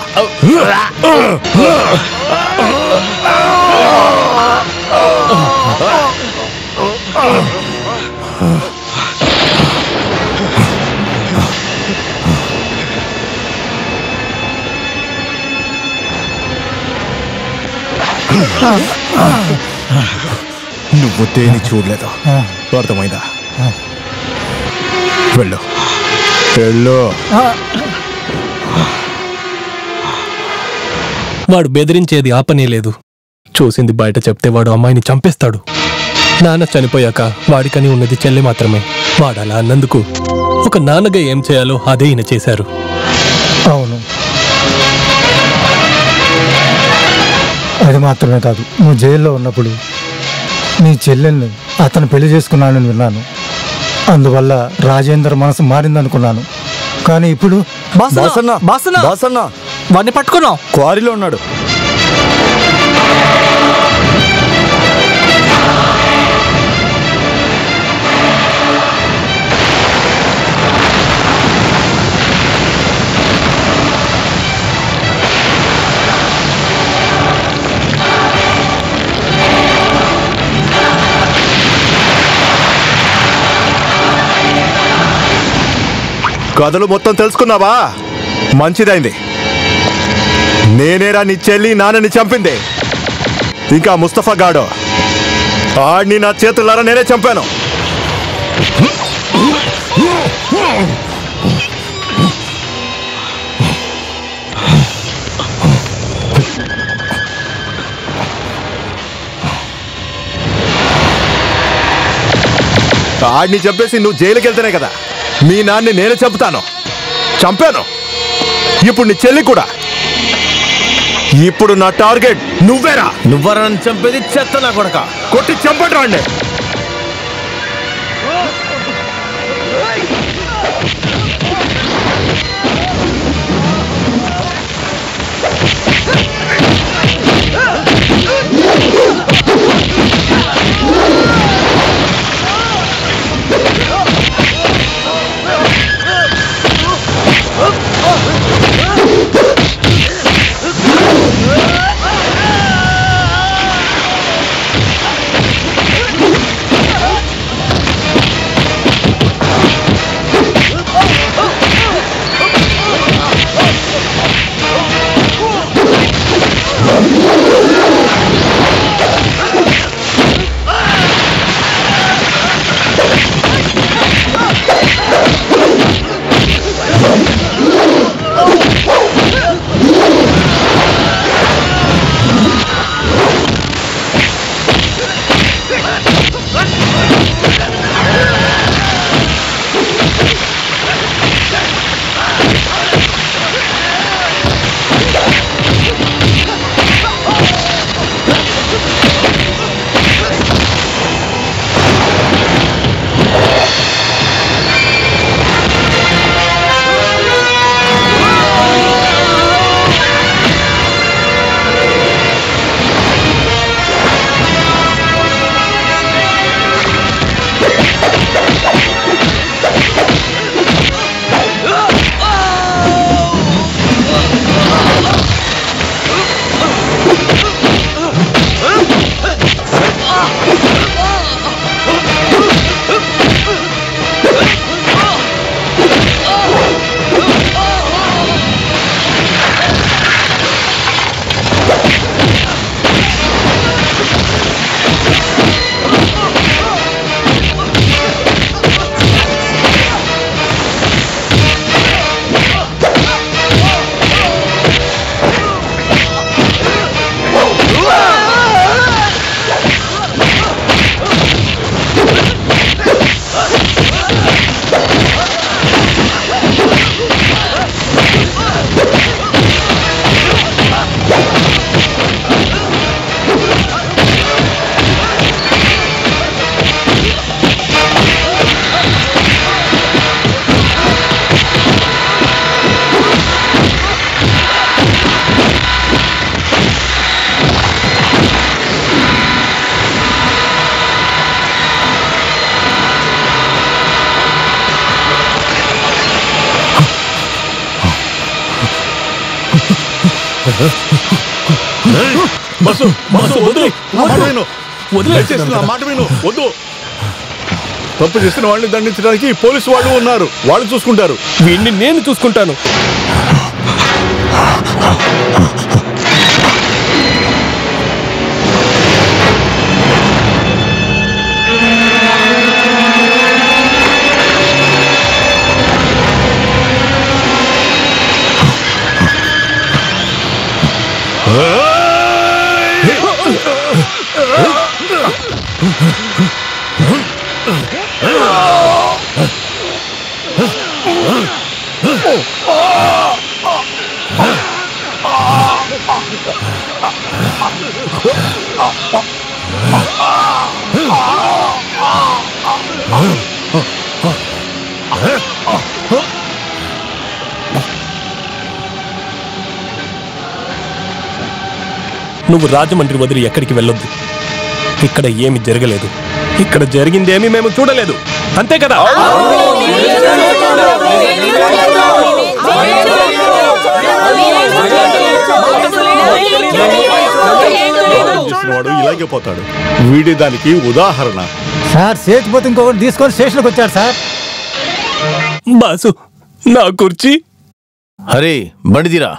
నువ్వు దేని చూడలేదు, అర్థమైందా? వెళ్ళు వెళ్ళు. వాడు బెదిరించేది ఆపనేలేదు. చూసింది బయట చెప్తే వాడు అమ్మాయిని చంపేస్తాడు. నాన్న చనిపోయాక వాడికని ఉన్నది చెల్లి మాత్రమే. వాడు అలా అన్నందుకు ఒక నాన్నగా ఏం చేయాలో అదే ఈయన చేశారు. అవును, అది మాత్రమే కాదు, నువ్వు జైల్లో ఉన్నప్పుడు నీ చెల్లెల్ని అతను పెళ్లి చేసుకున్నానని విన్నాను. అందువల్ల రాజేందర్ మనసు మారిందనుకున్నాను. కానీ ఇప్పుడు వాడిని పట్టుకున్నావు. క్వారీలో ఉన్నాడు. కథలు మొత్తం తెలుసుకున్నావా? మంచిదైంది. నేనేరా నీ చెల్లి నాన్నని చంపింది. ఇంకా ముస్తఫా గాడు, ఆడిని నా చేతులారా నేనే చంపాను. ఆడిని చంపేసి నువ్వు జైలుకి వెళ్తేనే కదా మీ నాన్ని నేను చంపాను. ఇప్పుడు నీ చెల్లి కూడా. ఇప్పుడు నా టార్గెట్ నువ్వేరా. నువ్వరా నన్ను చంపేది? చెత్త నా కొడక, కొట్టి చంపటి రాండి. బస్సు బస్సు వదిలే మాట విను దయచేసి నా మాట విను వద్దు తప్పు చేసిన వాళ్ళని దండించడానికి పోలీసు వాళ్ళు ఉన్నారు వాళ్ళు చూసుకుంటారు వీడిని నేను చూసుకుంటాను నువ్వు రాజమండ్రి వదిలి ఎక్కడికి వెళ్ళొద్దు. ఇక్కడ ఏమి జరగలేదు, ఇక్కడ జరిగిందేమి మేము చూడలేదు, అంతే కదా? వాడు ఇలాగే పోతాడు. వీడి దానికి ఉదాహరణ. సార్ సేతుపోతే ఇంకొకటి తీసుకొని స్టేషన్కి వచ్చాడు సార్. బాసు నా కుర్చీ. హరే బండిదిరా.